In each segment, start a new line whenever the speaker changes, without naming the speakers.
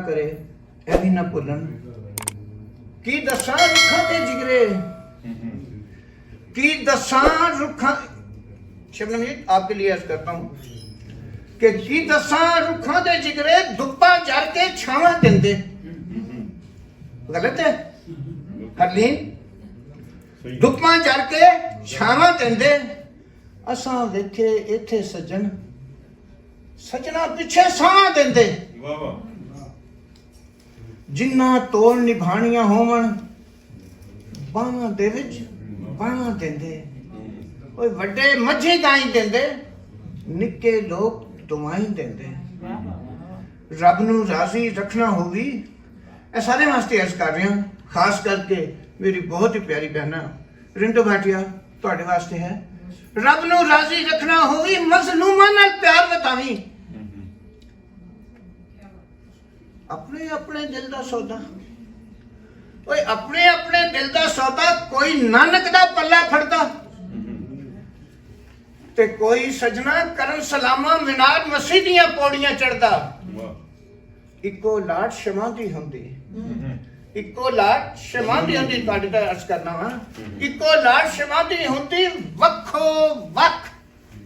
करे यह भी ना भुलन। की दसा रुखा दे जिगरे, की दसा रुखा, शबनम जी आपके लिए अर्ज करता हूं कि की दसा रुखा दे जिगरे दुब्बा जर के छावा देंदे। गलत है हरलीन? दुब्बा जर के छावा देंदे। असां वेखे इत्थे सज्जन सजना पिछे साह देंदे। जिन्ना तोल निभाणियां होवन बाहां दे विच बाहां देंदे। ओए वड्डे मझे गाई देंदे, निक्के लोग दुआई देंदे। रब नूं राजी रखना होवी, ए सारे वास्ते अर्ज कर रहा, खास करके मेरी बहुत ही प्यारी बहना रिंटो भाटिया तुहाडे वास्ते है। रब नूं राजी रखना होवी, मजलूमां नाल प्यार बतावी। अपने अपने दिल दा सौदा, ओए अपने अपने दिल दा सौदा। कोई नानक दा पल्ला फड़दा ते कोई सजना करन सलामा मीनार मसीह दियां पौड़ियां चढ़दा। इको लाट शमा दी हुंदी, इको लाट शमा दी हुंदी। तुहाडे ते अर्ज करना वा, इको लाट शमा दी हुंदी, वक्खो वक्ख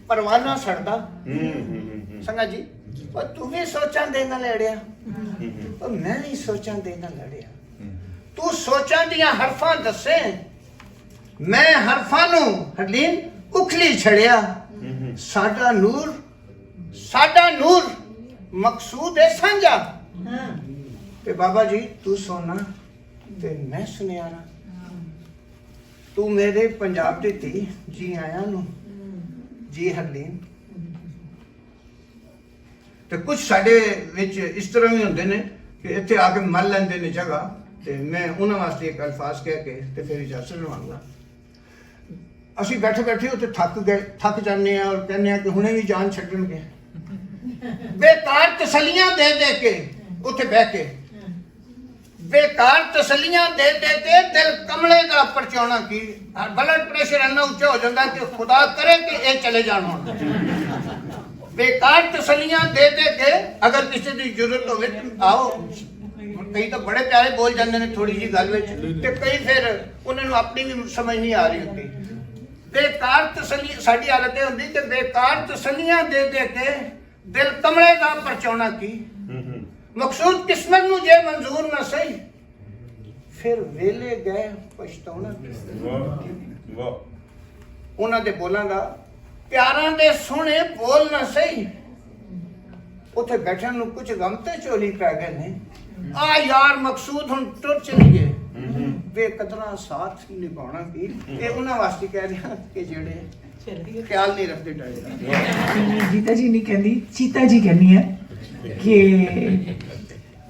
परवाना सड़दा। संगा जी और तू भी सोचां दे ना लड़िया, और मैं भी सोचां दे ना लड़िया। तू सोचां दियां हरफां दसे, मैं हरफां नूं हरलीन उखली छड़िया। साडा नूर मकसूद है सांझा। ते बाबा जी तू सोना ते मैं सुनियारा। तू मेरे पंजाब दी थी, जी आया नू जी हरलीन। ते कुछ साडे विच इस तरह भी हुंदे ने कि इत्थे आके मल लैंदे ने जगह, ते मैं उन्हां वास्ते एक अल्फाज कह के ते फिर इजाजत लवांगा। ਅਸੀਂ बैठे बैठे उत्ते थक जाने और कहने कि हुणे भी जान छड्डणगे। बेकार तसलियां दे दे के उत्थे बह के, बेकार तसलियां दे दे के दिल कमले दा परचाउणा की। ब्लड प्रेशर इन्ना उच्चा हो जाता कि खुदा करे कि ये चले जाण। बेकार तसलियां दे दे के अगर किसी की जरूरत हो आओ। कई तो बड़े प्यारे बोल जाते हैं थोड़ी जी गल विच, ते कई फिर उन्होंने अपनी भी समझ नहीं आ रही होती। बेकार तसली साडी हालत ये होंदी कि बेकार तसलियां दे दे के दिल कमले दा परचाउणा की। मकसूद किस्मत नूं जे मंजूर ना सही, फिर वेले गए पछताउणा। उन्हां दे बोलां दा प्यारां दे सोहणे बोल ना सही, उत्थे बैठण नूं कुछ गम ते झोली पै गए ने। आ यार मकसूद हुण टुर चली गए, बेकदरा साथ निभाना की। ये उन्हां वास्ते कह रहा कि जेड़े ख्याल नहीं रखते डरे।
जीता जी नहीं कहती, चीता जी कहनी है कि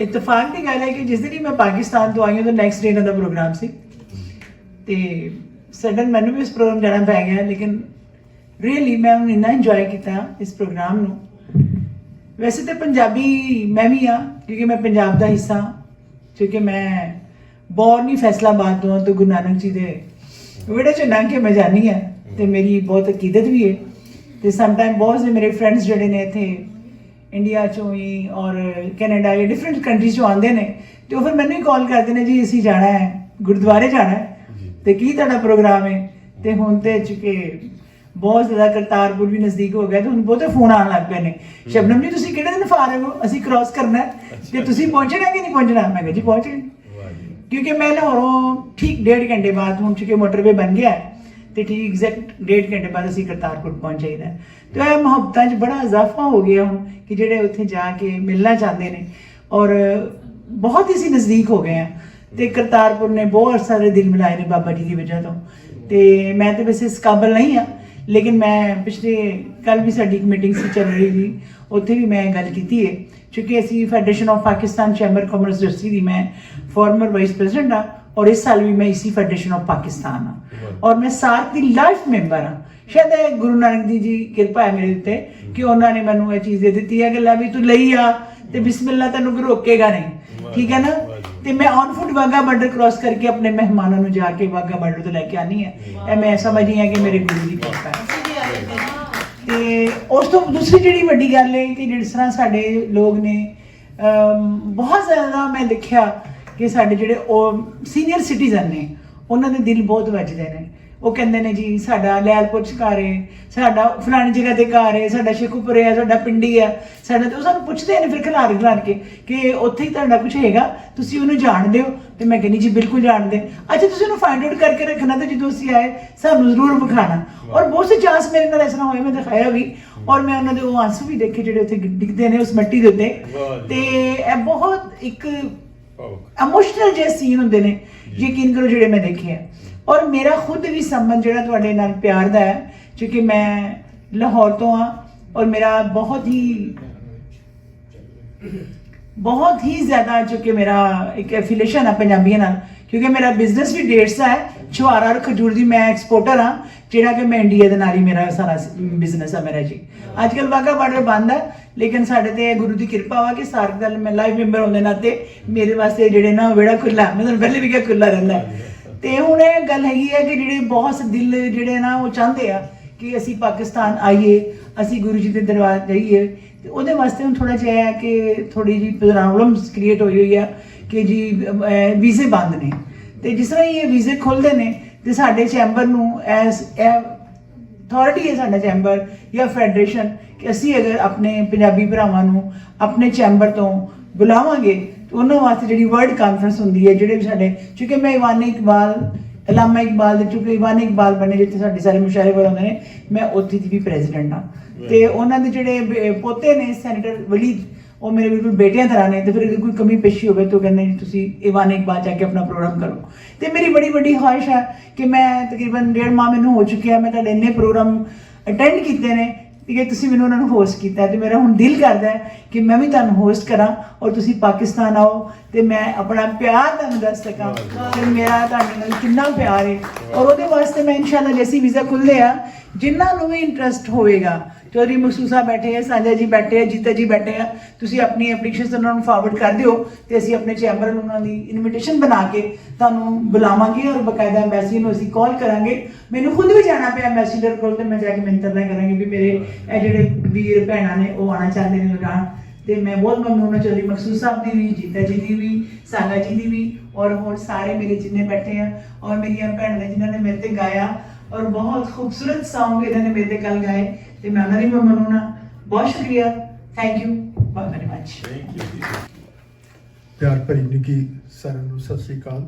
इतफाक की गल है कि जिस दिन ही मैं पाकिस्तान तो आई हूँ तो नैक्सट डे इन्हां दा प्रोग्राम सी ते सडन मैनू भी इस प्रोग्राम जाना पै गया। लेकिन रियली मैं इन्ना इंजॉय किया इस प्रोग्राम नूं। वैसे तो पंजाबी मैं भी हाँ, क्योंकि मैं पंजाब का हिस्सा, क्योंकि मैं बॉर्न ही फैसलाबाद तो गुरु नानक जी के विड़े च लंघ के मैं जानी हाँ, तो मेरी बहुत अकीदत भी है। तो समटाइम बहुत से मेरे फ्रेंड्स जोड़े ने इतने इंडिया चों ही और कैनेडा या डिफरेंट कंट्रीज चों आते हैं, तो फिर मैंने ही कॉल करते हैं जी असीं जाना है गुरुद्वारे जाना है, तो की तुहाडा प्रोग्राम है। तो हुण तो चुके बहुत ज़्यादा करतारपुर भी नज़दीक हो गया, तो हुण बहुते फोन आने लग पे ने, शबनम जी तुसीं किहड़े दिन फारग हो, असीं क्रॉस करना है ते तुसीं पहुंचना कि नहीं पहुंचना। मैं कहा जी पहुंच गए, क्योंकि मैं लाहौरों ठीक 1.5 घंटे बाद हुण चुके मोटरवे बन गया है, तो ठीक एग्जैक्ट 1.5 घंटे बाद असीं करतारपुर पहुंच जाइदा। तो यह मुहब्बतां च बड़ा इजाफा हो गया हुण कि जिहड़े उत्थे जाके मिलना चाहते हैं और बहुत ही असीं नज़दीक हो गए हैं। तो करतारपुर ने बहुत सारे दिल मिलाए ने बाबा जी की वजह तो। मैं तो वैसे इस काबल नहीं हाँ, लेकिन मैं पिछले कल भी साडी एक मीटिंग सी चल रही थी, उत्थे भी मैं गल कीती है, क्योंकि असी federation of Pakistan chamber commerce industry की मैं फॉर्मर वाइस प्रेजिडेंट हाँ, और इस साल भी मैं इसी फेडरेशन ऑफ पाकिस्तान हाँ, और मैं सार्क की लाइफ मैंबर हाँ। शायद गुरु नानक देव जी किरपा है मेरे उत्ते कि उन्होंने मैनू ये चीज़ दे दी है कि ला भी तू लई आ ते बिस्मिल्ला तेनू कोई रोकेगा नहीं, ठीक है ना। तो मैं on foot Wagah border cross करके अपने मेहमानों को जाके वाघा बॉर्डर तो लैके आनी है। मैं समझनी है कि मेरे गुरु जी किरपा है। तो उस तो दूसरी जी वड्डी गल है कि जिस तरह साडे लोग ने ਬਹੁਤ ਜ਼ਿਆਦਾ ਮੈਂ ਦੇਖਿਆ ਕਿ ਸਾਡੇ ਜਿਹੜੇ ਉਹ ਸੀਨੀਅਰ ਸਿਟੀਜ਼ਨ ਨੇ ਉਹਨਾਂ ਦੇ ਦਿਲ ਬਹੁਤ ਵੱਜਦੇ ਨੇ। ਉਹ ਕਹਿੰਦੇ ਨੇ ਜੀ ਸਾਡਾ ਲੈਲਪੁਰ 'ਚ ਘਰ ਹੈ, ਸਾਡਾ ਫਲਾਣੀ ਜਗ੍ਹਾ ਤੇ ਘਰ ਹੈ, ਸਾਡਾ ਸ਼ੇਖੂਪੁਰ ਹੈ, ਸਾਡਾ ਪਿੰਡੀ ਹੈ, ਸਾਡਾ। ਤੇ ਉਹ ਸਾਨੂੰ ਪੁੱਛਦੇ ਨੇ ਫਿਰ ਖਿਲਾਰ ਕੇ ਕਿ ਉੱਥੇ ਹੀ ਤੁਹਾਡਾ ਕੁਝ ਹੈਗਾ, ਤੁਸੀਂ ਉਹਨੂੰ ਜਾਣਦੇ ਹੋ? ਤੇ ਮੈਂ ਕਹਿੰਦੀ ਜੀ ਬਿਲਕੁਲ ਜਾਣਦੇ। ਅੱਛਾ ਤੁਸੀਂ ਉਹਨੂੰ ਫਾਈਂਡ ਆਊਟ ਕਰਕੇ ਰੱਖਣਾ, ਤੇ ਜਦੋਂ ਅਸੀਂ ਆਏ ਸਾਨੂੰ ਜ਼ਰੂਰ ਵਿਖਾਣਾ। ਔਰ ਬਹੁਤ ਸੇ ਚਾਂਸ ਮੇਰੇ ਨਾਲ ਇਸ ਤਰ੍ਹਾਂ ਹੋਏ, ਮੈਂ ਦਿਖਾਇਆ ਵੀ, ਔਰ ਮੈਂ ਉਹਨਾਂ ਦੇ ਉਹ ਆਂਸੂ ਵੀ ਦੇਖੇ ਜਿਹੜੇ ਉੱਥੇ ਡਿੱਗਦੇ ਨੇ ਉਸ ਮਿੱਟੀ ਦੇ ਉੱਤੇ। ਤੇ ਇਹ ਬਹੁਤ ਇੱਕ ਇਮੋਸ਼ਨਲ ਜਿਹੇ ਸੀਨ ਹੁੰਦੇ ਨੇ, ਯਕੀਨ ਕਰੋ, ਜਿਹੜੇ ਮੈਂ ਦੇਖੇ ਆ। ਔਰ ਮੇਰਾ ਖੁਦ ਵੀ ਸੰਬੰਧ ਜਿਹੜਾ ਤੁਹਾਡੇ ਨਾਲ ਪਿਆਰ ਦਾ ਹੈ, ਕਿਉਂਕਿ ਮੈਂ ਲਾਹੌਰ ਤੋਂ ਹਾਂ, ਔਰ ਮੇਰਾ ਬਹੁਤ ਹੀ ਜ਼ਿਆਦਾ ਚੁੱਕੇ ਮੇਰਾ ਇੱਕ ਐਫੀਲੀਏਸ਼ਨ ਹੈ ਪੰਜਾਬੀਆਂ ਨਾਲ, ਕਿਉਂਕਿ ਮੇਰਾ ਬਿਜ਼ਨਸ ਵੀ 150 ਹੈ। ਛੁਆਰਾ ਔਰ ਖਜੂਰ ਦੀ ਮੈਂ ਐਕਸਪੋਰਟਰ ਹਾਂ, ਜਿਹੜਾ ਕਿ ਮੈਂ ਇੰਡੀਆ ਦੇ ਨਾਲ ਹੀ ਮੇਰਾ ਸਾਰਾ ਬਿਜ਼ਨਸ ਹੈ ਮੇਰਾ ਜੀ। ਅੱਜ ਕੱਲ੍ਹ ਵਾਘਾ ਬਾਰਡਰ ਬੰਦ ਹੈ, ਲੇਕਿਨ ਸਾਡੇ ਤੇ ਗੁਰੂ ਦੀ ਕਿਰਪਾ ਵਾ ਕਿ ਸਾਰਕ ਦਲ ਮੈਂ ਲਾਈਵ ਮੈਂਬਰ ਹੋਣ ਦੇ ਨਾਤੇ ਮੇਰੇ ਵਾਸਤੇ ਜਿਹੜੇ ਨਾ ਵਿਹੜਾ ਖੁੱਲ੍ਹਾ, ਮੈਂ ਤੁਹਾਨੂੰ ਪਹਿਲੇ ਵੀ ਕਿਹਾ ਖੁੱਲ੍ਹਾ ਰਹਿੰਦਾ। ਤੇ ਹੁਣ ਇਹ ਗੱਲ ਹੈਗੀ ਹੈ ਕਿ ਜਿਹੜੇ ਬਹੁਤ ਦਿਲ ਜਿਹੜੇ ਨਾ ਉਹ ਚਾਹੁੰਦੇ ਆ ਕਿ ਅਸੀਂ ਪਾਕਿਸਤਾਨ ਆਈਏ, ਅਸੀਂ ਗੁਰੂ ਜੀ ਦੇ ਦਰਬਾਰ ਜਾਈਏ। ਤੇ ਉਹਦੇ ਵਾਸਤੇ ਹੁਣ ਥੋੜਾ ਜਿਹਾ ਹੈ ਕਿ ਥੋੜੀ ਜਿਹੀ ਪ੍ਰੋਬਲਮਸ ਕ੍ਰੀਏਟ ਹੋਈ ਆ ਕਿ ਜੀ ਵੀਜ਼ੇ ਬੰਦ ਨੇ। ਤੇ ਜਿਸ ਤਰ੍ਹਾਂ ਹੀ ਇਹ ਵੀਜ਼ੇ ਖੁੱਲ੍ਹਦੇ ਨੇ ਤੇ ਸਾਡੇ ਚੈਂਬਰ ਨੂੰ ਐਸ ਅਥਾਰਟੀ ਹੈ ਸਾਡਾ ਚੈਂਬਰ ਜਾਂ ਫੈਡਰੇਸ਼ਨ, ਕਿ ਅਸੀਂ ਅਗਰ ਆਪਣੇ ਪੰਜਾਬੀ ਭਰਾਵਾਂ ਨੂੰ ਆਪਣੇ ਚੈਂਬਰ ਤੋਂ ਬੁਲਾਵਾਂਗੇ ਤੇ ਉਹਨਾਂ ਵਾਸਤੇ ਜਿਹੜੀ ਵਰਲਡ ਕਾਨਫਰੰਸ ਹੁੰਦੀ ਹੈ, ਜਿਹੜੇ ਵੀ ਸਾਡੇ, ਕਿਉਂਕਿ ਮੈਂ ਇਵਾਨ ਇਕਬਾਲ, ਅਲਾਮਾ ਇਕਬਾਲ ਦੇ, ਚੁੱਕੇ ਇਵਾਨ ਇਕਬਾਲ ਬਣੇ ਜਿੱਥੇ ਸਾਡੇ ਸਾਰੇ ਮੁਸ਼ਾਇਰੇ ਹੁੰਦੇ ਨੇ, ਮੈਂ ਉੱਥੇ ਦੀ ਵੀ ਪ੍ਰੈਜ਼ੀਡੈਂਟ ਹਾਂ। ਤੇ ਉਹਨਾਂ ਦੇ ਜਿਹੜੇ ਪੋਤੇ ਨੇ ਸੈਨੇਟਰ ਵਲੀਦ, ਉਹ ਮੇਰੇ ਬਿਲਕੁਲ ਬੇਟਿਆਂ ਤਰ੍ਹਾਂ ਨੇ। ਤੇ ਫਿਰ ਕੋਈ ਕਮੀ ਪੇਸ਼ੀ ਹੋਵੇ ਤਾਂ ਕਹਿੰਦੇ ਜੀ ਤੁਸੀਂ ਇਵਾਨ ਇਕਬਾਲ ਜਾ ਕੇ ਆਪਣਾ ਪ੍ਰੋਗਰਾਮ ਕਰੋ। ਤੇ ਮੇਰੀ ਬੜੀ ਵੱਡੀ ਖੁਆਇਸ਼ ਹੈ ਕਿ ਮੈਂ ਤਕਰੀਬਨ 1.5 ਮਾਹ ਮੈਨੂੰ ਹੋ ਚੁੱਕਿਆ, ਮੈਂ ਤੁਹਾਡੇ ਇੰਨੇ ਪ੍ਰੋਗਰਾਮ ਅਟੈਂਡ ਕੀਤੇ ਨੇ ਕਿ ਤੁਸੀਂ ਮੈਨੂੰ ਉਹਨਾਂ ਨੂੰ ਹੋਸਟ ਕੀਤਾ। ਤੇ ਮੇਰਾ ਹੁਣ ਦਿਲ ਕਰਦਾ ਹੈ ਕਿ ਮੈਂ ਵੀ ਤੁਹਾਨੂੰ ਹੋਸਟ ਕਰਾਂ ਔਰ ਤੁਸੀਂ ਪਾਕਿਸਤਾਨ ਆਓ ਤੇ ਮੈਂ ਆਪਣਾ ਪਿਆਰ ਤੁਹਾਨੂੰ ਦੱਸ ਸਕਾਂ ਕਿ ਮੇਰਾ ਤੁਹਾਡੇ ਨਾਲ ਕਿੰਨਾ ਪਿਆਰ ਹੈ। ਔਰ ਉਹਦੇ ਵਾਸਤੇ ਮੈਂ ਇਨਸ਼ਾਅੱਲਾ ਜੈਸੀ ਵੀਜ਼ਾ ਖੁੱਲ੍ਹਦੇ ਆ, ਜਿਨ੍ਹਾਂ ਨੂੰ ਵੀ ਇੰਟਰਸਟ ਹੋਵੇਗਾ, ਚੌਧਰੀ ਮਖਸੂਸਾ ਬੈਠੇ ਆ, ਸਾਂਝਾ ਜੀ ਬੈਠੇ ਆ, ਜੀਤਾ ਜੀ ਬੈਠੇ ਆ, ਤੁਸੀਂ ਆਪਣੀ ਐਪਲੀਕੇਸ਼ਨ ਉਹਨਾਂ ਨੂੰ ਫਾਰਵਰਡ ਕਰ ਦਿਓ ਤੇ ਅਸੀਂ ਆਪਣੇ ਚੈਂਬਰ ਨੂੰ ਉਹਨਾਂ ਦੀ ਇਨਵੀਟੇਸ਼ਨ ਬਣਾ ਕੇ ਤੁਹਾਨੂੰ ਬੁਲਾਵਾਂਗੇ ਔਰ ਬਕਾਇਦਾ ਐਮਬੈਸੀ ਨੂੰ ਅਸੀਂ ਕਾਲ ਕਰਾਂਗੇ। ਮੈਨੂੰ ਖੁਦ ਵੀ ਜਾਣਾ ਪਿਆ ਐਮਬੈਸੀਡਰ ਕੋਲ, ਤੇ ਮੈਂ ਜਾ ਕੇ ਮਿੰਨਤਾਂ ਕਰਾਂਗੀ ਵੀ ਮੇਰੇ ਇਹ ਜਿਹੜੇ ਵੀਰ ਭੈਣਾਂ ਨੇ ਉਹ ਆਉਣਾ ਚਾਹੁੰਦੇ ਨੇ ਲਗਾਉਣ। ਤੇ ਮੈਂ ਬਹੁਤ ਮਮਨੂਨ ਹਾਂ ਚੌਧਰੀ ਮਖਸੂਸ ਸਾਹਿਬ ਦੀ ਵੀ, ਜੀਤਾ ਜੀ ਦੀ ਵੀ, ਸਾਂਗਾ ਜੀ ਦੀ ਵੀ, ਔਰ ਹੋਰ ਸਾਰੇ ਮੇਰੇ ਜਿੰਨੇ ਬੈਠੇ ਆ, ਔਰ ਮੇਰੀਆਂ ਭੈਣਾਂ ਨੇ ਜਿਨ੍ਹਾਂ ਨੇ ਮੇਰੇ ਤੇ ਗਾਇਆ, ਔਰ ਬਹੁਤ ਖੂਬਸੂਰਤ ਸੌਂਗ ਇਹਨਾਂ ਨੇ ਮੇਰੇ ਤੇ ਕੱਲ ਗਾਏ, ਤੇ ਮੈਂ ਉਹਨਾਂ ਦੀ ਮਮਨੂਨ ਹਾਂ। ਬਹੁਤ ਸ਼ੁਕਰੀਆ, ਥੈਂਕ ਯੂ ਬਹੁਤ ਵੈਰੀ ਮਚ।
ਪਿਆਰ ਭਰੀ ਨਿੱਘੀ ਸਾਰਿਆਂ ਨੂੰ ਸਤਿ ਸ੍ਰੀ ਅਕਾਲ।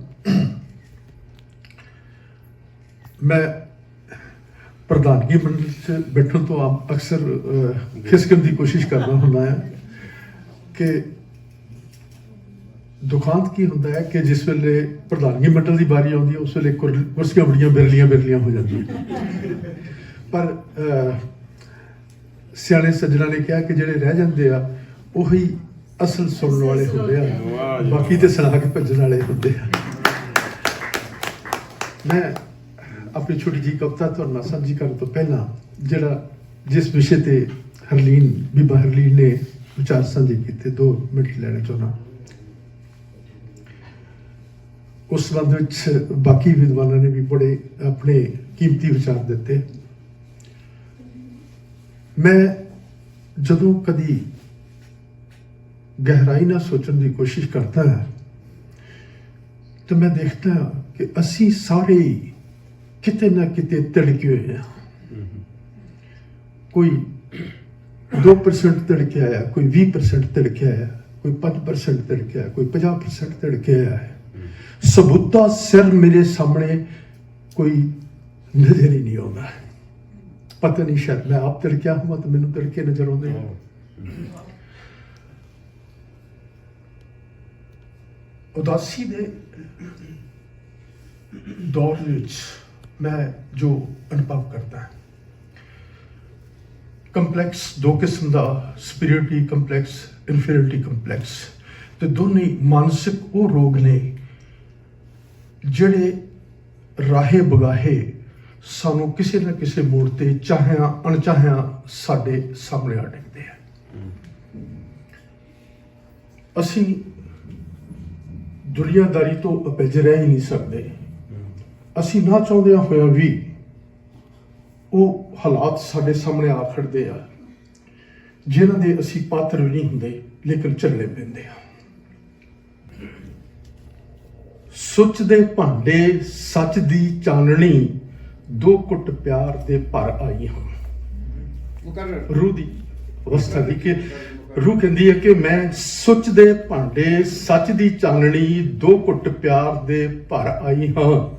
ਮੈਂ ਪ੍ਰਧਾਨਗੀ ਮੰਡਲ 'ਚ ਬੈਠਣ ਤੋਂ ਆਪ ਅਕਸਰ ਖਿਸਕਣ ਦੀ ਕੋਸ਼ਿਸ਼ ਕਰਦਾ ਹੁੰਦਾ ਹਾਂ ਕਿ ਦੁਖਾਂਤ ਕੀ ਹੁੰਦਾ ਹੈ ਕਿ ਜਿਸ ਵੇਲੇ ਪ੍ਰਧਾਨਗੀ ਮੰਡਲ ਦੀ ਵਾਰੀ ਆਉਂਦੀ ਹੈ ਉਸ ਵੇਲੇ ਕੁਰਸੀਆਂ ਬੜੀਆਂ ਬਿਰਲੀਆਂ ਹੋ ਜਾਂਦੀਆਂ। ਪਰ ਸਿਆਣੇ ਸੱਜਣਾ ਨੇ ਕਿਹਾ ਕਿ ਜਿਹੜੇ ਰਹਿ ਜਾਂਦੇ ਆ ਉਹੀ ਅਸਲ ਸੁਣਨ ਵਾਲੇ ਹੁੰਦੇ ਆ, ਬਾਕੀ ਤੇ ਸੁਣਾ ਕੇ ਭੱਜਣ ਵਾਲੇ ਹੁੰਦੇ ਆ। ਮੈਂ ਆਪਣੀ ਛੋਟੀ ਜਿਹੀ ਕਵਿਤਾ ਤੁਹਾਡੇ ਨਾਲ ਸਾਂਝੀ ਕਰਨ ਤੋਂ ਪਹਿਲਾਂ ਜਿਸ ਵਿਸ਼ੇ ਤੇ ਬੀਬਾ ਹਰਲੀਨ ਨੇ ਵਿਚਾਰ ਸਾਂਝੇ ਕੀਤੇ 2 ਮਿੰਟ ਲੈਣੇ ਚਾਹੁੰਦਾ। ਉਸ ਸੰਬੰਧ ਵਿੱਚ ਬਾਕੀ ਵਿਦਵਾਨਾਂ ਨੇ ਵੀ ਬੜੇ ਆਪਣੇ ਕੀਮਤੀ ਵਿਚਾਰ ਦਿੱਤੇ। ਮੈਂ ਜਦੋਂ ਕਦੀ ਗਹਿਰਾਈ ਨਾਲ ਸੋਚਣ ਦੀ ਕੋਸ਼ਿਸ਼ ਕਰਦਾ ਹਾਂ ਤਾਂ ਮੈਂ ਦੇਖਦਾ ਕਿ ਅਸੀਂ ਸਾਰੇ ਕਿਤੇ ਨਾ ਕਿਤੇ ਤਿੜਕੇ ਹੋਏ ਹਾਂ। ਕੋਈ 2% ਤਿੜਕੇ ਆਇਆ, ਕੋਈ 20% ਤਿੜਕੇ ਆਇਆ, ਕੋਈ 5% ਤਿੜਕੇ ਆਇਆ, ਕੋਈ 50% ਤਿੜਕੇ ਆਇਆ ਹੈ। ਸਬੂਤਾ ਸਿਰ ਮੇਰੇ ਸਾਹਮਣੇ ਕੋਈ ਨਜ਼ਰ ਹੀ ਨਹੀਂ ਆਉਂਦਾ। ਪਤਾ ਨਹੀਂ, ਸ਼ਾਇਦ ਮੈਂ ਆਪ ਤਿੜਕਿਆ ਹਾਂ ਤਾਂ ਮੈਨੂੰ ਤਿੜਕੇ ਨਜ਼ਰ ਆਉਂਦੇ ਆ। ਉਦਾਸੀ ਦੇ ਦੌਰ ਵਿੱਚ ਮੈਂ ਜੋ ਅਨੁਭਵ ਕਰਦਾ, ਕੰਪਲੈਕਸ 2 ਕਿਸਮ ਦਾ, ਸੁਪੀਰੀਅਰਿਟੀ ਕੰਪਲੈਕਸ, ਇਨਫੀਰੀਅਰਿਟੀ ਕੰਪਲੈਕਸ, ਤੇ ਦੋਨੇ ਮਾਨਸਿਕ ਉਹ ਰੋਗ ਨੇ ਜਿਹੜੇ ਰਾਹੇ ਬਗਾਹੇ ਸਾਨੂੰ ਕਿਸੇ ਨਾ ਕਿਸੇ ਮੋੜ ਤੇ ਚਾਹਿਆ ਅਣਚਾਹਿਆ ਸਾਡੇ ਸਾਹਮਣੇ ਆ ਡਿੱਗਦੇ ਆ। ਅਸੀਂ ਦੁਨੀਆਦਾਰੀ ਤੋਂ ਅਪਿਜ ਰਹਿ ਹੀ ਨਹੀਂ ਸਕਦੇ। ਅਸੀਂ ਨਾ ਚਾਹੁੰਦਿਆਂ ਹੋਇਆ ਵੀ ਉਹ ਹਾਲਾਤ ਸਾਡੇ ਸਾਹਮਣੇ ਆ ਖੜਦੇ ਆ ਜਿਨ੍ਹਾਂ ਦੇ ਅਸੀਂ ਪਾਤਰ ਵੀ ਨਹੀਂ ਹੁੰਦੇ। ਲੇਕਿਨ ਚੱਲਣੇ ਪੈਂਦੇ ਆ। ਸੁੱਚ ਦੇ ਭਾਂਡੇ ਸੱਚ ਦੀ ਚਾਨਣੀ, ਦੋ ਘੁੱਟ ਪਿਆਰ ਦੇ ਭਰ ਆਈ ਹਾਂ। ਰੂਹ ਦੀ ਅਵਸਥਾ ਦੀ ਕਿ ਰੂਹ ਕਹਿੰਦੀ ਹੈ ਕਿ ਮੈਂ ਸੁੱਚ ਦੇ ਭਾਂਡੇ ਸੱਚ ਦੀ ਚਾਨਣੀ, ਦੋ ਘੁੱਟ ਪਿਆਰ ਦੇ ਭਰ ਆਈ ਹਾਂ।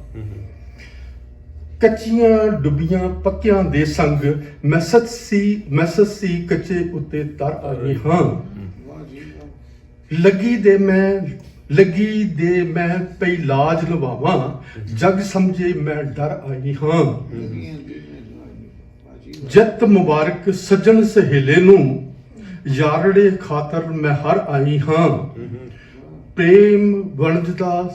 ਕੱਚੀਆਂ ਡੁੱਬੀਆਂ ਪੱਕਿਆਂ ਦੇ ਸੰਗ ਮੈਂ ਸੱਚੀ ਕੱਚੇ ਉੱਤੇ ਤਰ ਆਈ ਹਾਂ। ਲੱਗੀ ਦੇ ਮੈਂ ਪਈ ਲਾਜ ਲਵਾਵਾਂ, ਜਗ ਸਮਝੇ ਮੈਂ ਡਰ ਆਈ ਹਾਂ। ਜਤ ਮੁਬਾਰਕ ਸੱਜਣ ਸਹੇਲੇ ਨੂੰ, ਯਾਰੜੇ ਖਾਤਰ ਮੈਂ ਹਰ ਆਈ ਹਾਂ। ਪ੍ਰੇਮ ਵਣਜਦਾ